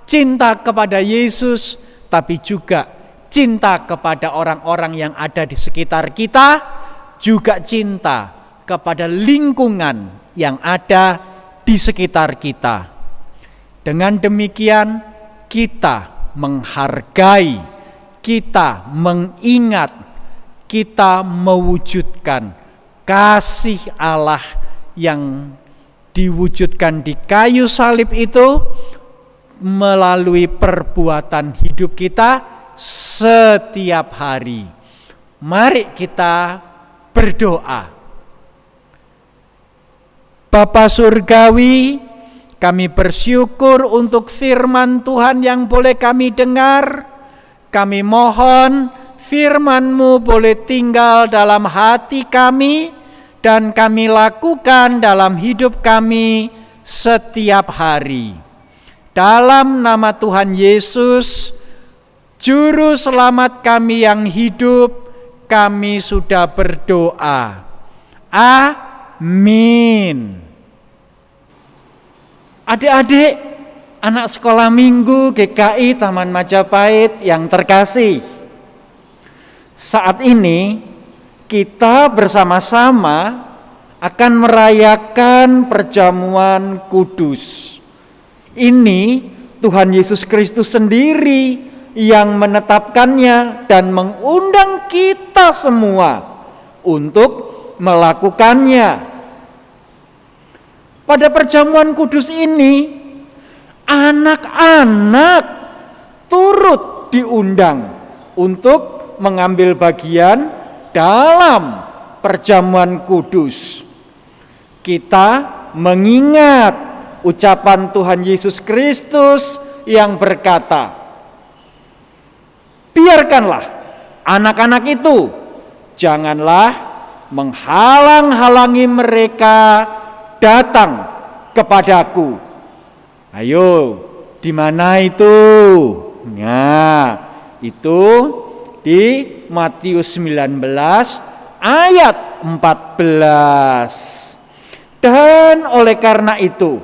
cinta kepada Yesus, tapi juga cinta kepada orang-orang yang ada di sekitar kita, juga cinta kepada lingkungan yang ada di sekitar kita. Dengan demikian kita menghargai, kita mengingat, kita mewujudkan kasih Allah yang diwujudkan di kayu salib itu melalui perbuatan hidup kita setiap hari. Mari kita berdoa. Bapa Surgawi, kami bersyukur untuk firman Tuhan yang boleh kami dengar. Kami mohon firman-Mu boleh tinggal dalam hati kami dan kami lakukan dalam hidup kami setiap hari. Dalam nama Tuhan Yesus, Juru Selamat kami yang hidup, kami sudah berdoa. Amin. Adik-adik, anak sekolah minggu GKI Taman Majapahit yang terkasih, saat ini kita bersama-sama akan merayakan perjamuan kudus. Ini Tuhan Yesus Kristus sendiri yang menetapkannya dan mengundang kita semua untuk melakukannya. Pada perjamuan kudus ini, anak-anak turut diundang untuk mengambil bagian dalam perjamuan kudus. Kita mengingat ucapan Tuhan Yesus Kristus yang berkata, biarkanlah anak-anak itu, janganlah menghalang-halangi mereka datang kepadaku. Ayo, di mana itu? Nah, itu di Matius 19 ayat 14. Dan oleh karena itu,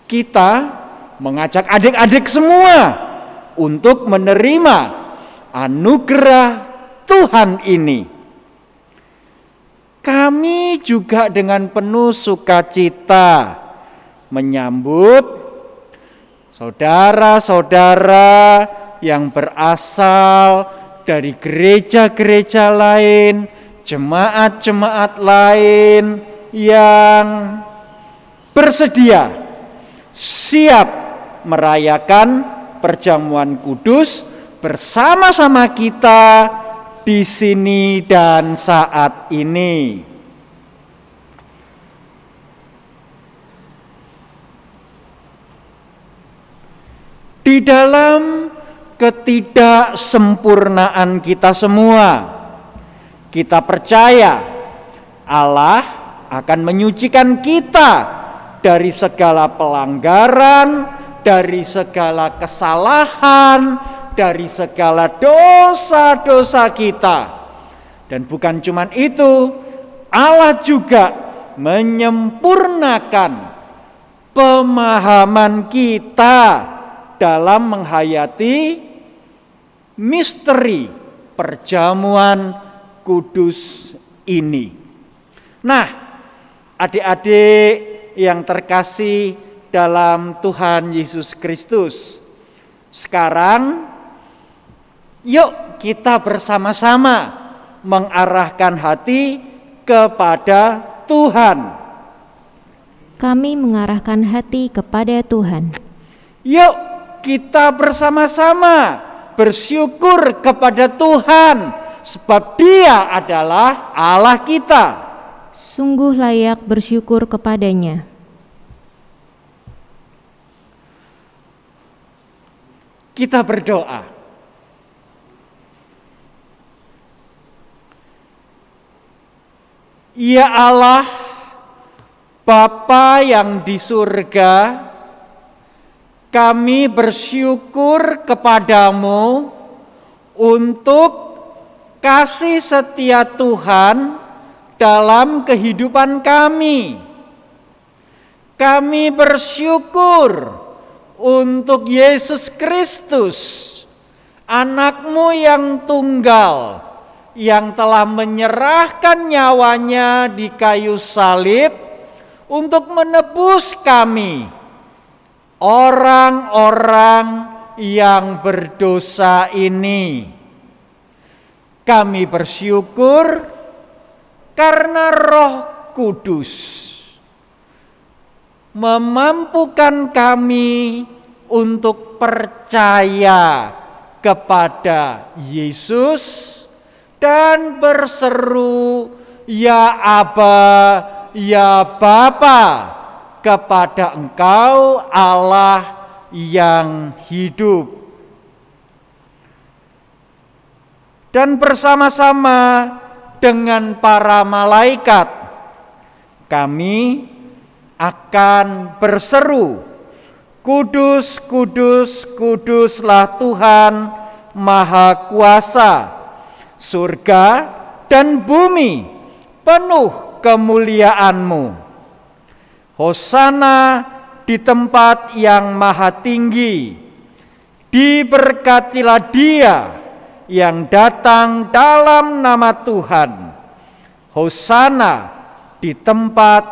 kita mengajak adik-adik semua untuk menerima anugerah Tuhan ini. Kami juga dengan penuh sukacita menyambut saudara-saudara yang berasal dari gereja-gereja lain, jemaat-jemaat lain yang bersedia siap merayakan perjamuan kudus bersama-sama kita di sini dan saat ini. Di dalam ketidaksempurnaan kita semua, kita percaya Allah akan menyucikan kita dari segala pelanggaran, dari segala kesalahan, dari segala dosa-dosa kita. Dan bukan cuma itu, Allah juga menyempurnakan pemahaman kita dalam menghayati misteri perjamuan kudus ini. Nah, adik-adik yang terkasih dalam Tuhan Yesus Kristus, sekarang yuk kita bersama-sama mengarahkan hati kepada Tuhan. Kami mengarahkan hati kepada Tuhan. Yuk kita bersama-sama bersyukur kepada Tuhan sebab Dia adalah Allah kita. Sungguh layak bersyukur kepadanya. Kita berdoa. Ya Allah, Bapa yang di surga, kami bersyukur kepadamu untuk kasih setia Tuhan dalam kehidupan kami. Kami bersyukur untuk Yesus Kristus, anak-Mu yang tunggal, yang telah menyerahkan nyawanya di kayu salib untuk menebus kami, orang-orang yang berdosa ini. Kami bersyukur karena Roh Kudus memampukan kami untuk percaya kepada Yesus dan berseru, "Ya Aba, ya Bapa," kepada Engkau Allah yang hidup. Dan bersama-sama dengan para malaikat kami akan berseru, "Kudus, kudus, kuduslah Tuhan Maha Kuasa. Surga dan bumi penuh kemuliaan-Mu. Hosana di tempat yang maha tinggi. Diberkatilah Dia yang datang dalam nama Tuhan. Hosana di tempat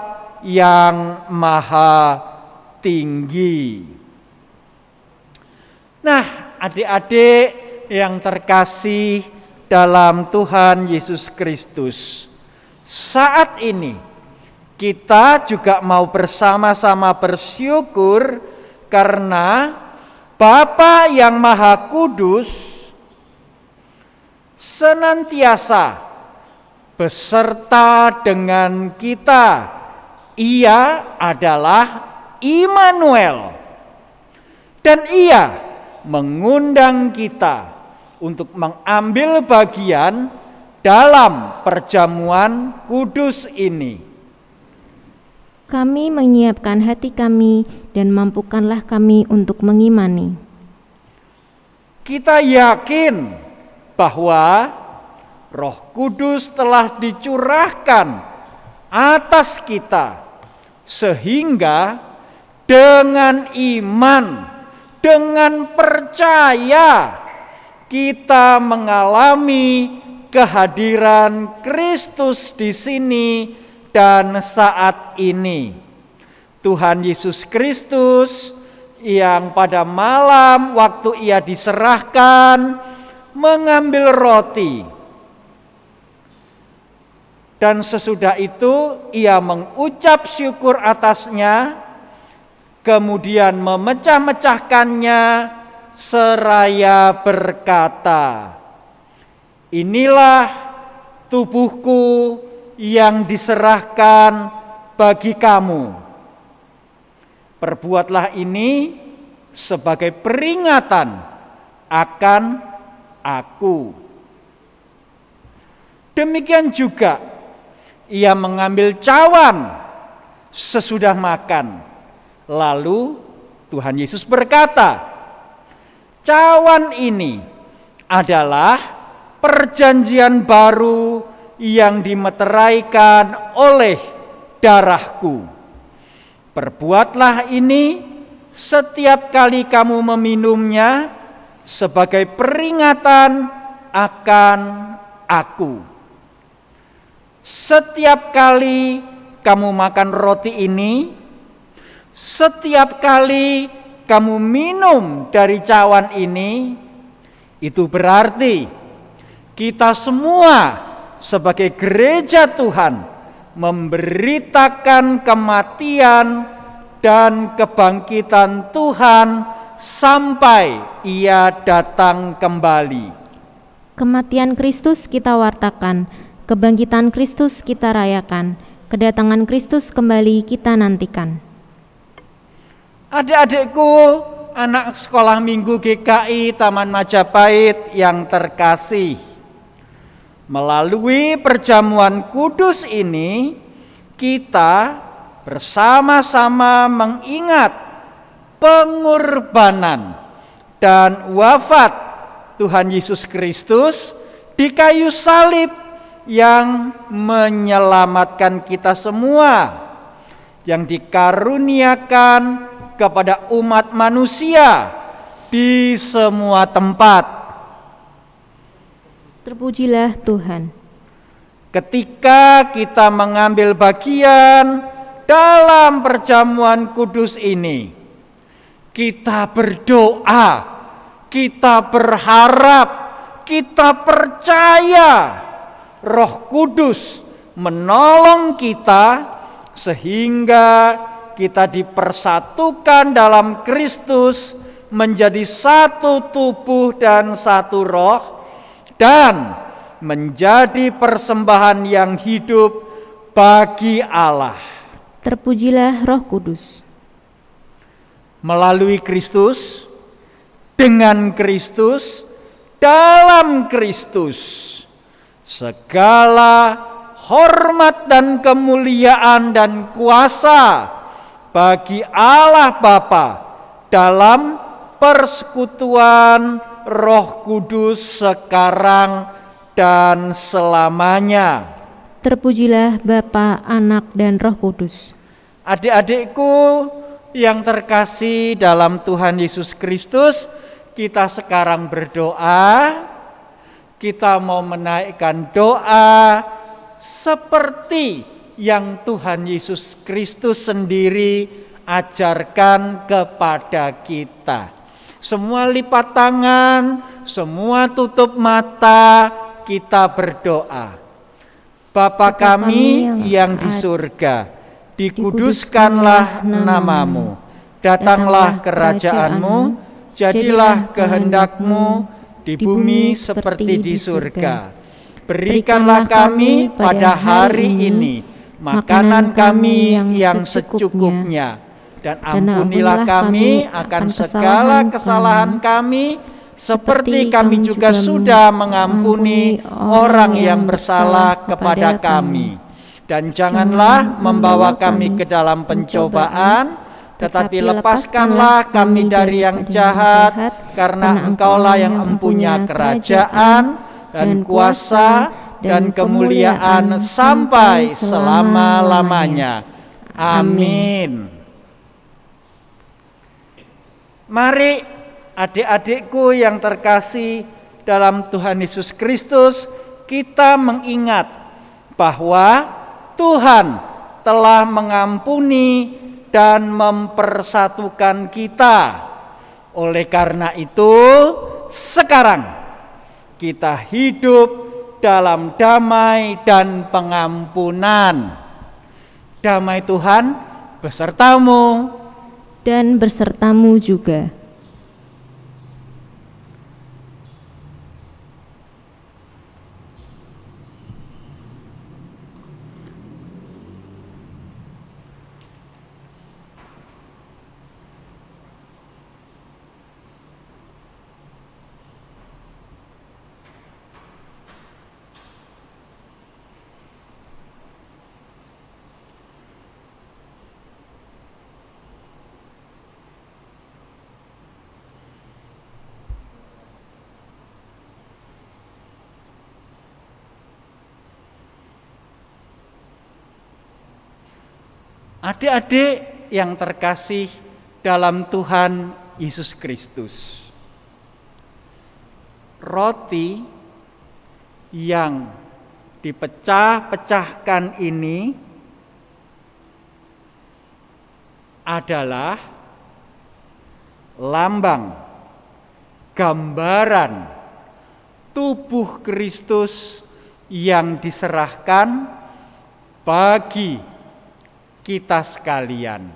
yang maha tinggi." Nah, adik-adik yang terkasih dalam Tuhan Yesus Kristus, saat ini kita juga mau bersama-sama bersyukur karena Bapa yang Maha Kudus senantiasa beserta dengan kita. Ia adalah Immanuel, dan Ia mengundang kita untuk mengambil bagian dalam perjamuan kudus ini. Kami menyiapkan hati kami dan mampukanlah kami untuk mengimani. Kita yakin bahwa Roh Kudus telah dicurahkan atas kita, sehingga dengan iman, dengan percaya, kita mengalami kehadiran Kristus di sini dan saat ini. Tuhan Yesus Kristus yang pada malam waktu Ia diserahkan mengambil roti, dan sesudah itu Ia mengucap syukur atasnya, kemudian memecah-mecahkannya seraya berkata, "Inilah tubuhku yang diserahkan bagi kamu. Perbuatlah ini sebagai peringatan akan aku." Demikian juga Ia mengambil cawan sesudah makan. Lalu Tuhan Yesus berkata, "Cawan ini adalah perjanjian baru yang dimeteraikan oleh darahku. Perbuatlah ini setiap kali kamu meminumnya sebagai peringatan akan aku." Setiap kali kamu makan roti ini, setiap kali kamu minum dari cawan ini, itu berarti kita semua sebagai gereja Tuhan memberitakan kematian dan kebangkitan Tuhan sampai Ia datang kembali. Kematian Kristus kita wartakan, kebangkitan Kristus kita rayakan, kedatangan Kristus kembali kita nantikan. Adik-adikku, anak sekolah minggu GKI Taman Majapahit yang terkasih, melalui perjamuan kudus ini kita bersama-sama mengingat pengorbanan dan wafat Tuhan Yesus Kristus di kayu salib yang menyelamatkan kita semua, yang dikaruniakan kepada umat manusia di semua tempat. Terpujilah Tuhan. Ketika kita mengambil bagian dalam perjamuan kudus ini, kita berdoa, kita berharap, kita percaya Roh Kudus menolong kita sehingga kita dipersatukan dalam Kristus menjadi satu tubuh dan satu roh, dan menjadi persembahan yang hidup bagi Allah. Terpujilah Roh Kudus. Melalui Kristus, dengan Kristus, dalam Kristus, segala hormat dan kemuliaan dan kuasa bagi Allah Bapa dalam persekutuan Roh Kudus sekarang dan selamanya. Terpujilah Bapa, Anak, dan Roh Kudus. Adik-adikku yang terkasih dalam Tuhan Yesus Kristus, kita sekarang berdoa. Kita mau menaikkan doa seperti yang Tuhan Yesus Kristus sendiri ajarkan kepada kita. Semua lipat tangan, semua tutup mata, kita berdoa. Bapa kami yang di surga, dikuduskanlah namamu, datanglah kerajaanmu, jadilah kehendak-Mu di bumi seperti di surga. Berikanlah kami pada hari ini makanan kami yang secukupnya, dan ampunilah kami akan segala kesalahan kami, seperti kami juga sudah mengampuni orang yang bersalah kepada kami. Dan janganlah membawa kami ke dalam pencobaan, tetapi lepaskanlah kami dari yang jahat, karena Engkaulah yang mempunyai kerajaan dan kuasa dan kemuliaan sampai selama-lamanya. Amin. Mari adik-adikku yang terkasih dalam Tuhan Yesus Kristus, kita mengingat bahwa Tuhan telah mengampuni dan mempersatukan kita. Oleh karena itu, sekarang kita hidup dalam damai dan pengampunan. Damai Tuhan besertamu dan besertamu juga. Adik-adik yang terkasih dalam Tuhan Yesus Kristus, roti yang dipecah-pecahkan ini adalah lambang, gambaran tubuh Kristus yang diserahkan bagi kita sekalian.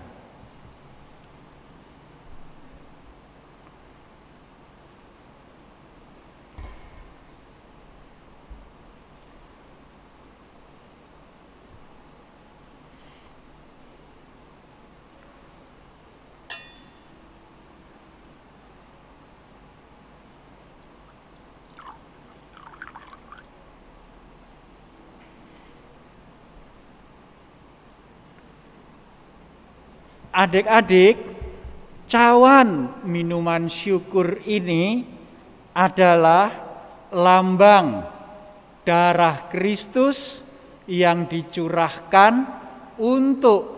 Adik-adik, cawan minuman syukur ini adalah lambang darah Kristus yang dicurahkan untuk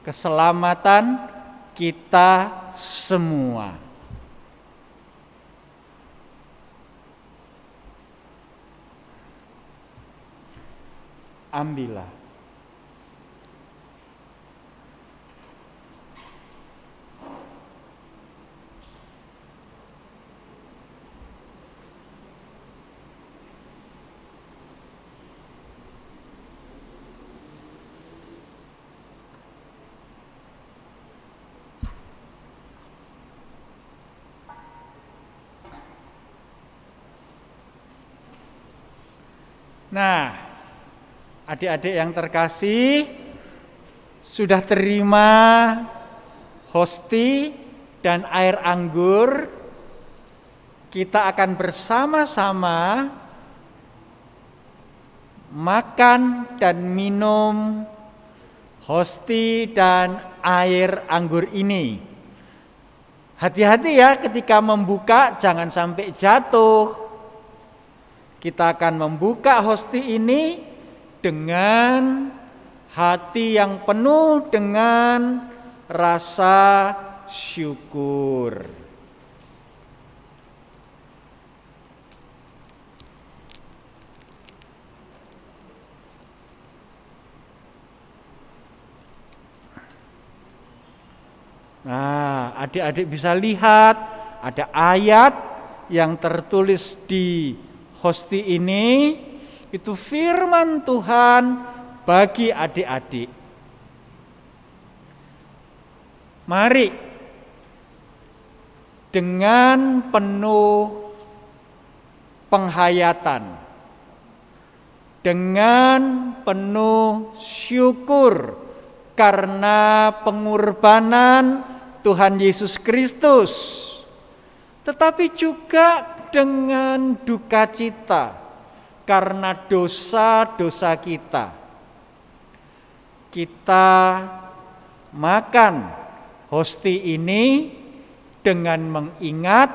keselamatan kita semua. Ambillah. Nah, adik-adik yang terkasih, sudah terima hosti dan air anggur. Kita akan bersama-sama makan dan minum hosti dan air anggur ini. Hati-hati ya ketika membuka, jangan sampai jatuh. Kita akan membuka hosti ini dengan hati yang penuh dengan rasa syukur. Nah, adik-adik bisa lihat ada ayat yang tertulis di hosti ini, itu firman Tuhan bagi adik-adik. Mari dengan penuh penghayatan, dengan penuh syukur karena pengorbanan Tuhan Yesus Kristus, tetapi juga dengan duka cita karena dosa-dosa kita. Kita makan hosti ini dengan mengingat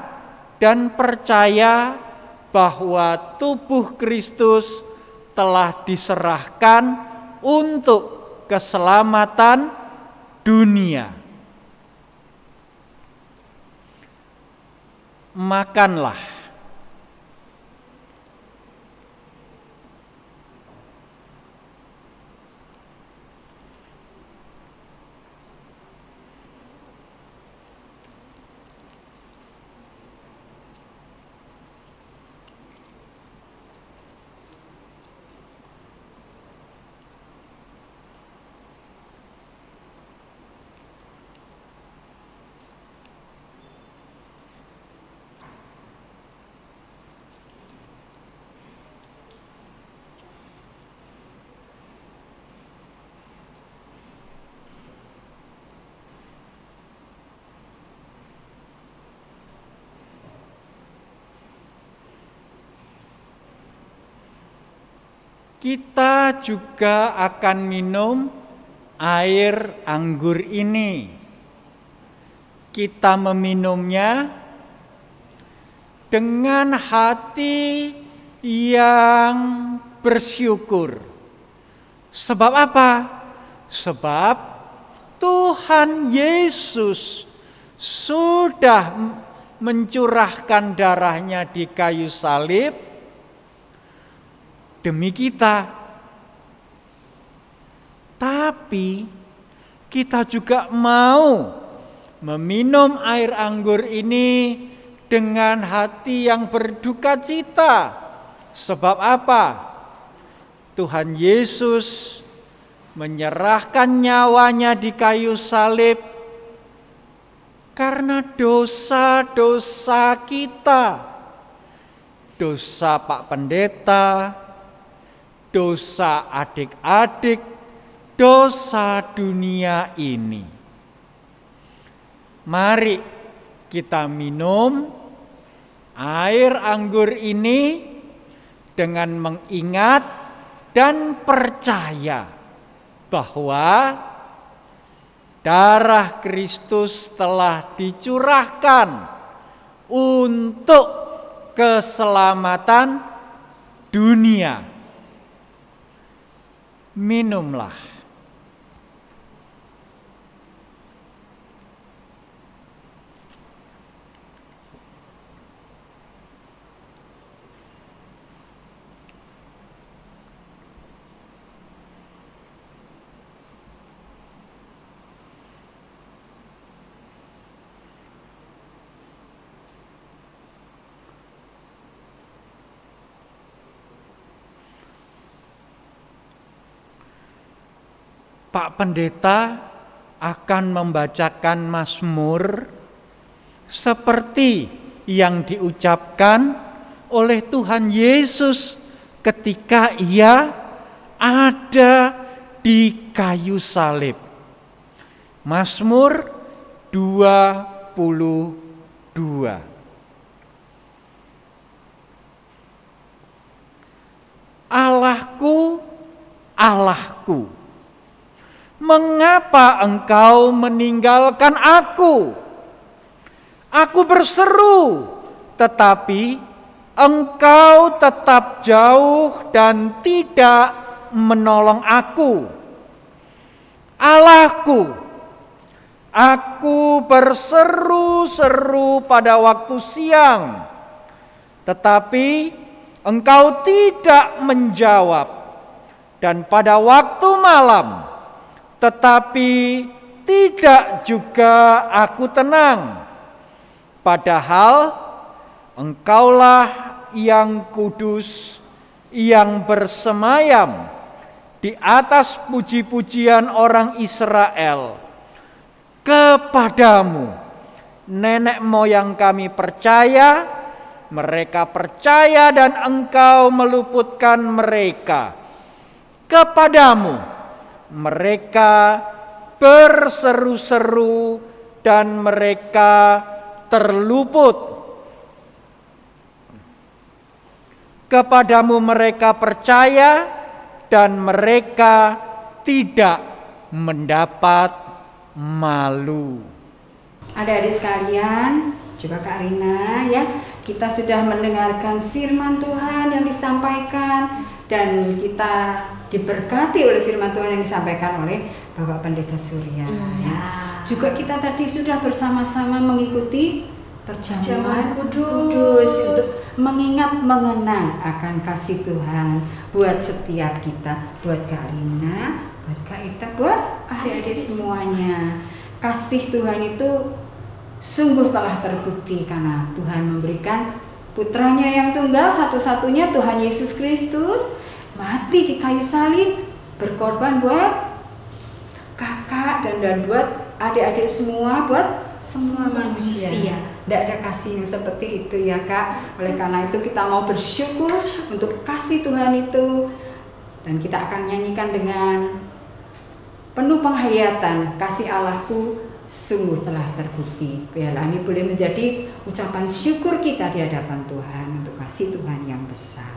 dan percaya bahwa tubuh Kristus telah diserahkan untuk keselamatan dunia. Makanlah. Kita juga akan minum air anggur ini. Kita meminumnya dengan hati yang bersyukur. Sebab apa? Sebab Tuhan Yesus sudah mencurahkan darahnya di kayu salib demi kita. Tapi kita juga mau meminum air anggur ini dengan hati yang berduka cita. Sebab apa? Tuhan Yesus menyerahkan nyawanya di kayu salib karena dosa-dosa kita. Dosa Pak Pendeta, dosa adik-adik, dosa dunia ini. Mari kita minum air anggur ini dengan mengingat dan percaya bahwa darah Kristus telah dicurahkan untuk keselamatan dunia. Minumlah. Pak Pendeta akan membacakan Mazmur seperti yang diucapkan oleh Tuhan Yesus ketika Ia ada di kayu salib. Mazmur 22. Allahku, Allahku, mengapa engkau meninggalkan aku? Aku berseru, tetapi engkau tetap jauh dan tidak menolong aku. Allahku, aku berseru-seru pada waktu siang, tetapi engkau tidak menjawab, dan pada waktu malam, tetapi tidak juga aku tenang. Padahal engkaulah yang kudus, yang bersemayam di atas puji-pujian orang Israel. Kepadamu nenek moyang kami percaya, mereka percaya dan engkau meluputkan mereka. Kepadamu mereka berseru-seru dan mereka terluput. Kepadamu mereka percaya dan mereka tidak mendapat malu. Adik-adik sekalian, juga Kak Rina ya, kita sudah mendengarkan firman Tuhan yang disampaikan dan kita diberkati oleh firman Tuhan yang disampaikan oleh Bapak Pendeta Surya. Ya. Juga kita tadi sudah bersama-sama mengikuti perjamuan kudus untuk mengingat mengenang akan kasih Tuhan buat setiap kita, buat Kak Rina, buat Kak Ita, buat adik-adik semuanya. Kasih Tuhan itu sungguh telah terbukti karena Tuhan memberikan putranya yang tunggal satu-satunya, Tuhan Yesus Kristus, mati di kayu salib, berkorban buat kakak dan buat adik-adik semua, buat semua manusia. Tidak ada kasih yang seperti itu ya Kak. Oleh karena itu kita mau bersyukur untuk kasih Tuhan itu, dan kita akan nyanyikan dengan penuh penghayatan, kasih Allahku sungguh telah terbukti. Biarlah ini boleh menjadi ucapan syukur kita di hadapan Tuhan untuk kasih Tuhan yang besar.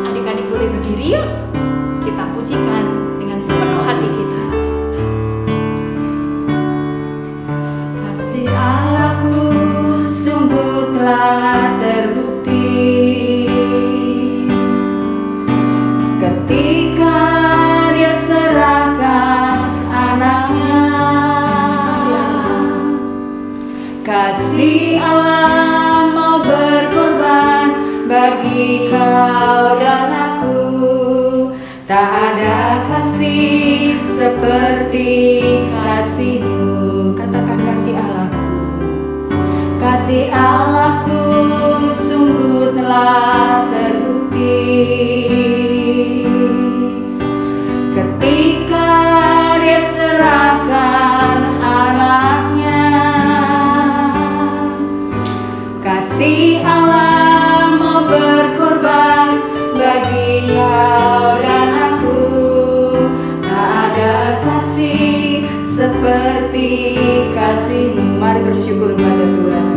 Adik-adik boleh berdiri yuk. Kita pujikan dengan sepenuh hati kita. Kasih Allahku sungguh telah terbukti ketika Dia serahkan anaknya. Kasih Allah mau berkorban bagi kau dan aku. Tak ada kasih seperti kasih-Mu. Katakan kasih Allahku. Kasih Allahku sungguh telah terbukti ketika Dia serahkan anaknya. Kasih Allah mau berkorban bagi kau dan aku. Tak ada kasih seperti kasih-Mu. Mari bersyukur pada Tuhan.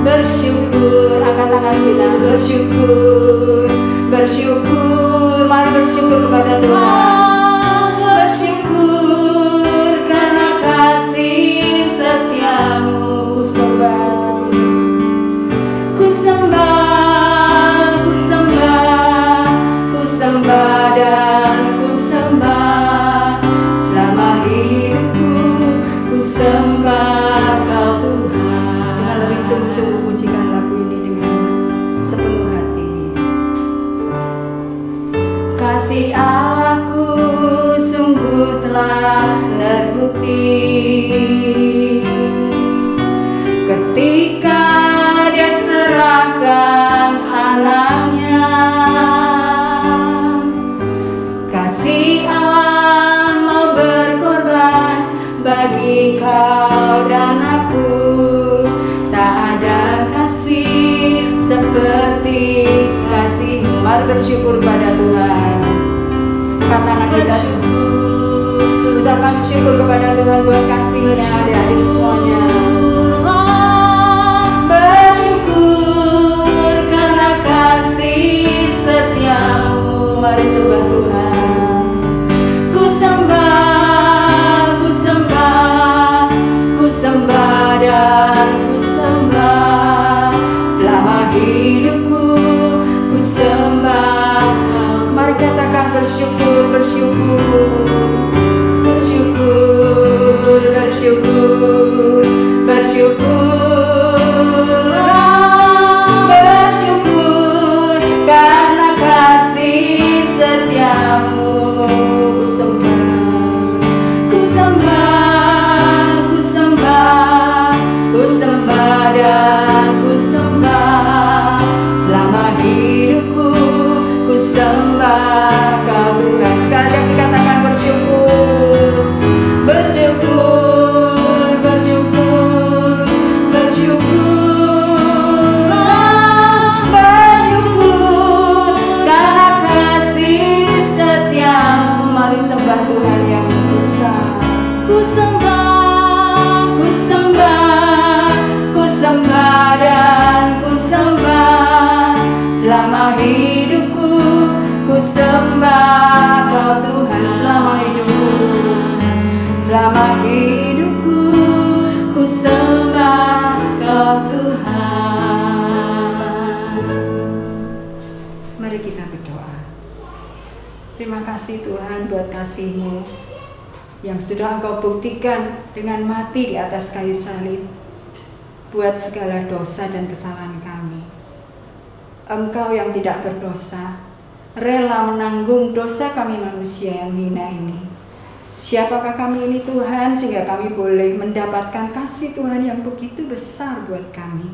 Bersyukur, angkat tangan kita. Bersyukur, bersyukur, mari bersyukur kepada Tuhan. Bersyukur karena kasih setiamu. Ku sembah, ku sembah, ku sembah, ku sembah dan ku sembah. Selama hidupku ku sembah Kau Tuhan. Dengan lebih sungguh-sungguh pujikan lagu ini dengan sepenuh hati. Kasih Allahku sungguh telah terbukti ketika Dia serahkan anaknya. Kasih Allah mau berkorban bagi kau dan aku. Tak ada kasih seperti kasih-Mu. Mari bersyukur pada Tuhan. Katakan kita ucapkan syukur kepada Tuhan buat kasih-Nya adik-adik semuanya. Bersyukur karena kasih setiamu. Mari sembah Tuhan. Ku sembah, ku sembah, ku sembah dan ku sembah. Selama hidupku ku sembah. Mari katakan bersyukur, bersyukur, bersyukur, bersyukur, bersyukur, bersyukur karena kasih setiamu. Ku sembah, ku sembah, ku sembah, ku sembah dan ku sembah. Selama hidupku ku sembah Kau Tuhan. Sekali lagi katakan bersyukur, bersyukur, bersyukur, bersyukur, bersyukur karena kasih setiamu. Mari sembah Tuhan yang besar. Ku sembah, ku sembah, ku sembah dan ku sembah. Selama hidupku ku sembah Kau Tuhan. Selama hidupku, selama hidupku ku sembah Kau Tuhan. Mari kita berdoa. Terima kasih Tuhan buat kasih-Mu yang sudah Engkau buktikan dengan mati di atas kayu salib buat segala dosa dan kesalahan kami. Engkau yang tidak berdosa rela menanggung dosa kami manusia yang hina ini. Siapakah kami ini Tuhan sehingga kami boleh mendapatkan kasih Tuhan yang begitu besar buat kami.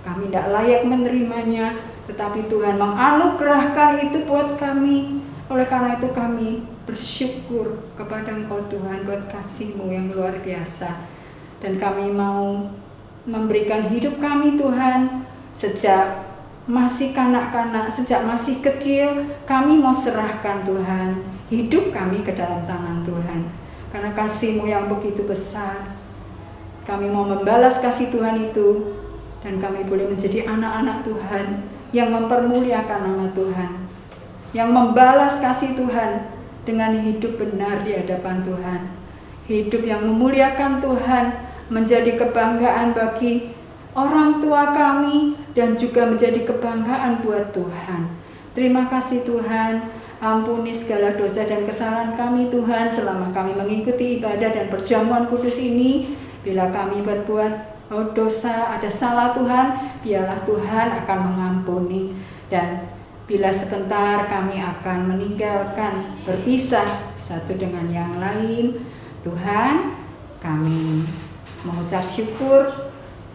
Kami tidak layak menerimanya, tetapi Tuhan menganugerahkan itu buat kami. Oleh karena itu kami bersyukur kepada Engkau Tuhan buat kasih-Mu yang luar biasa. Dan kami mau memberikan hidup kami Tuhan sejak masih kanak-kanak, sejak masih kecil, kami mau serahkan Tuhan hidup kami ke dalam tangan Tuhan. Karena kasih-Mu yang begitu besar, kami mau membalas kasih Tuhan itu, dan kami boleh menjadi anak-anak Tuhan yang mempermuliakan nama Tuhan, yang membalas kasih Tuhan dengan hidup benar di hadapan Tuhan. Hidup yang memuliakan Tuhan, menjadi kebanggaan bagi orang tua kami dan juga menjadi kebanggaan buat Tuhan. Terima kasih Tuhan, ampuni segala dosa dan kesalahan kami Tuhan selama kami mengikuti ibadah dan perjamuan kudus ini. Bila kami berbuat dosa, ada salah Tuhan, biarlah Tuhan akan mengampuni. Dan bila sebentar kami akan meninggalkan, berpisah satu dengan yang lain, Tuhan, kami mengucap syukur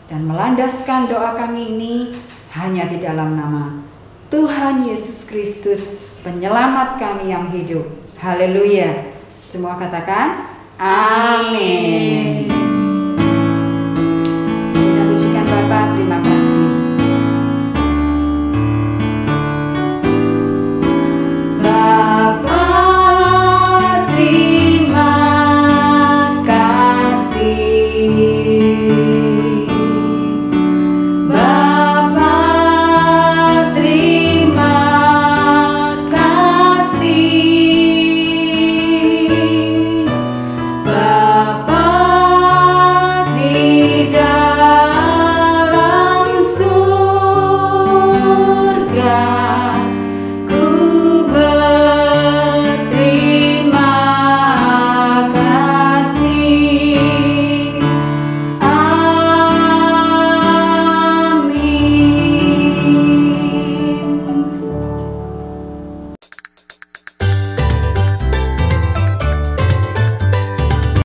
dan melandaskan doa kami ini hanya di dalam nama Tuhan Yesus Kristus, penyelamat kami yang hidup. Haleluya. Semua katakan amin.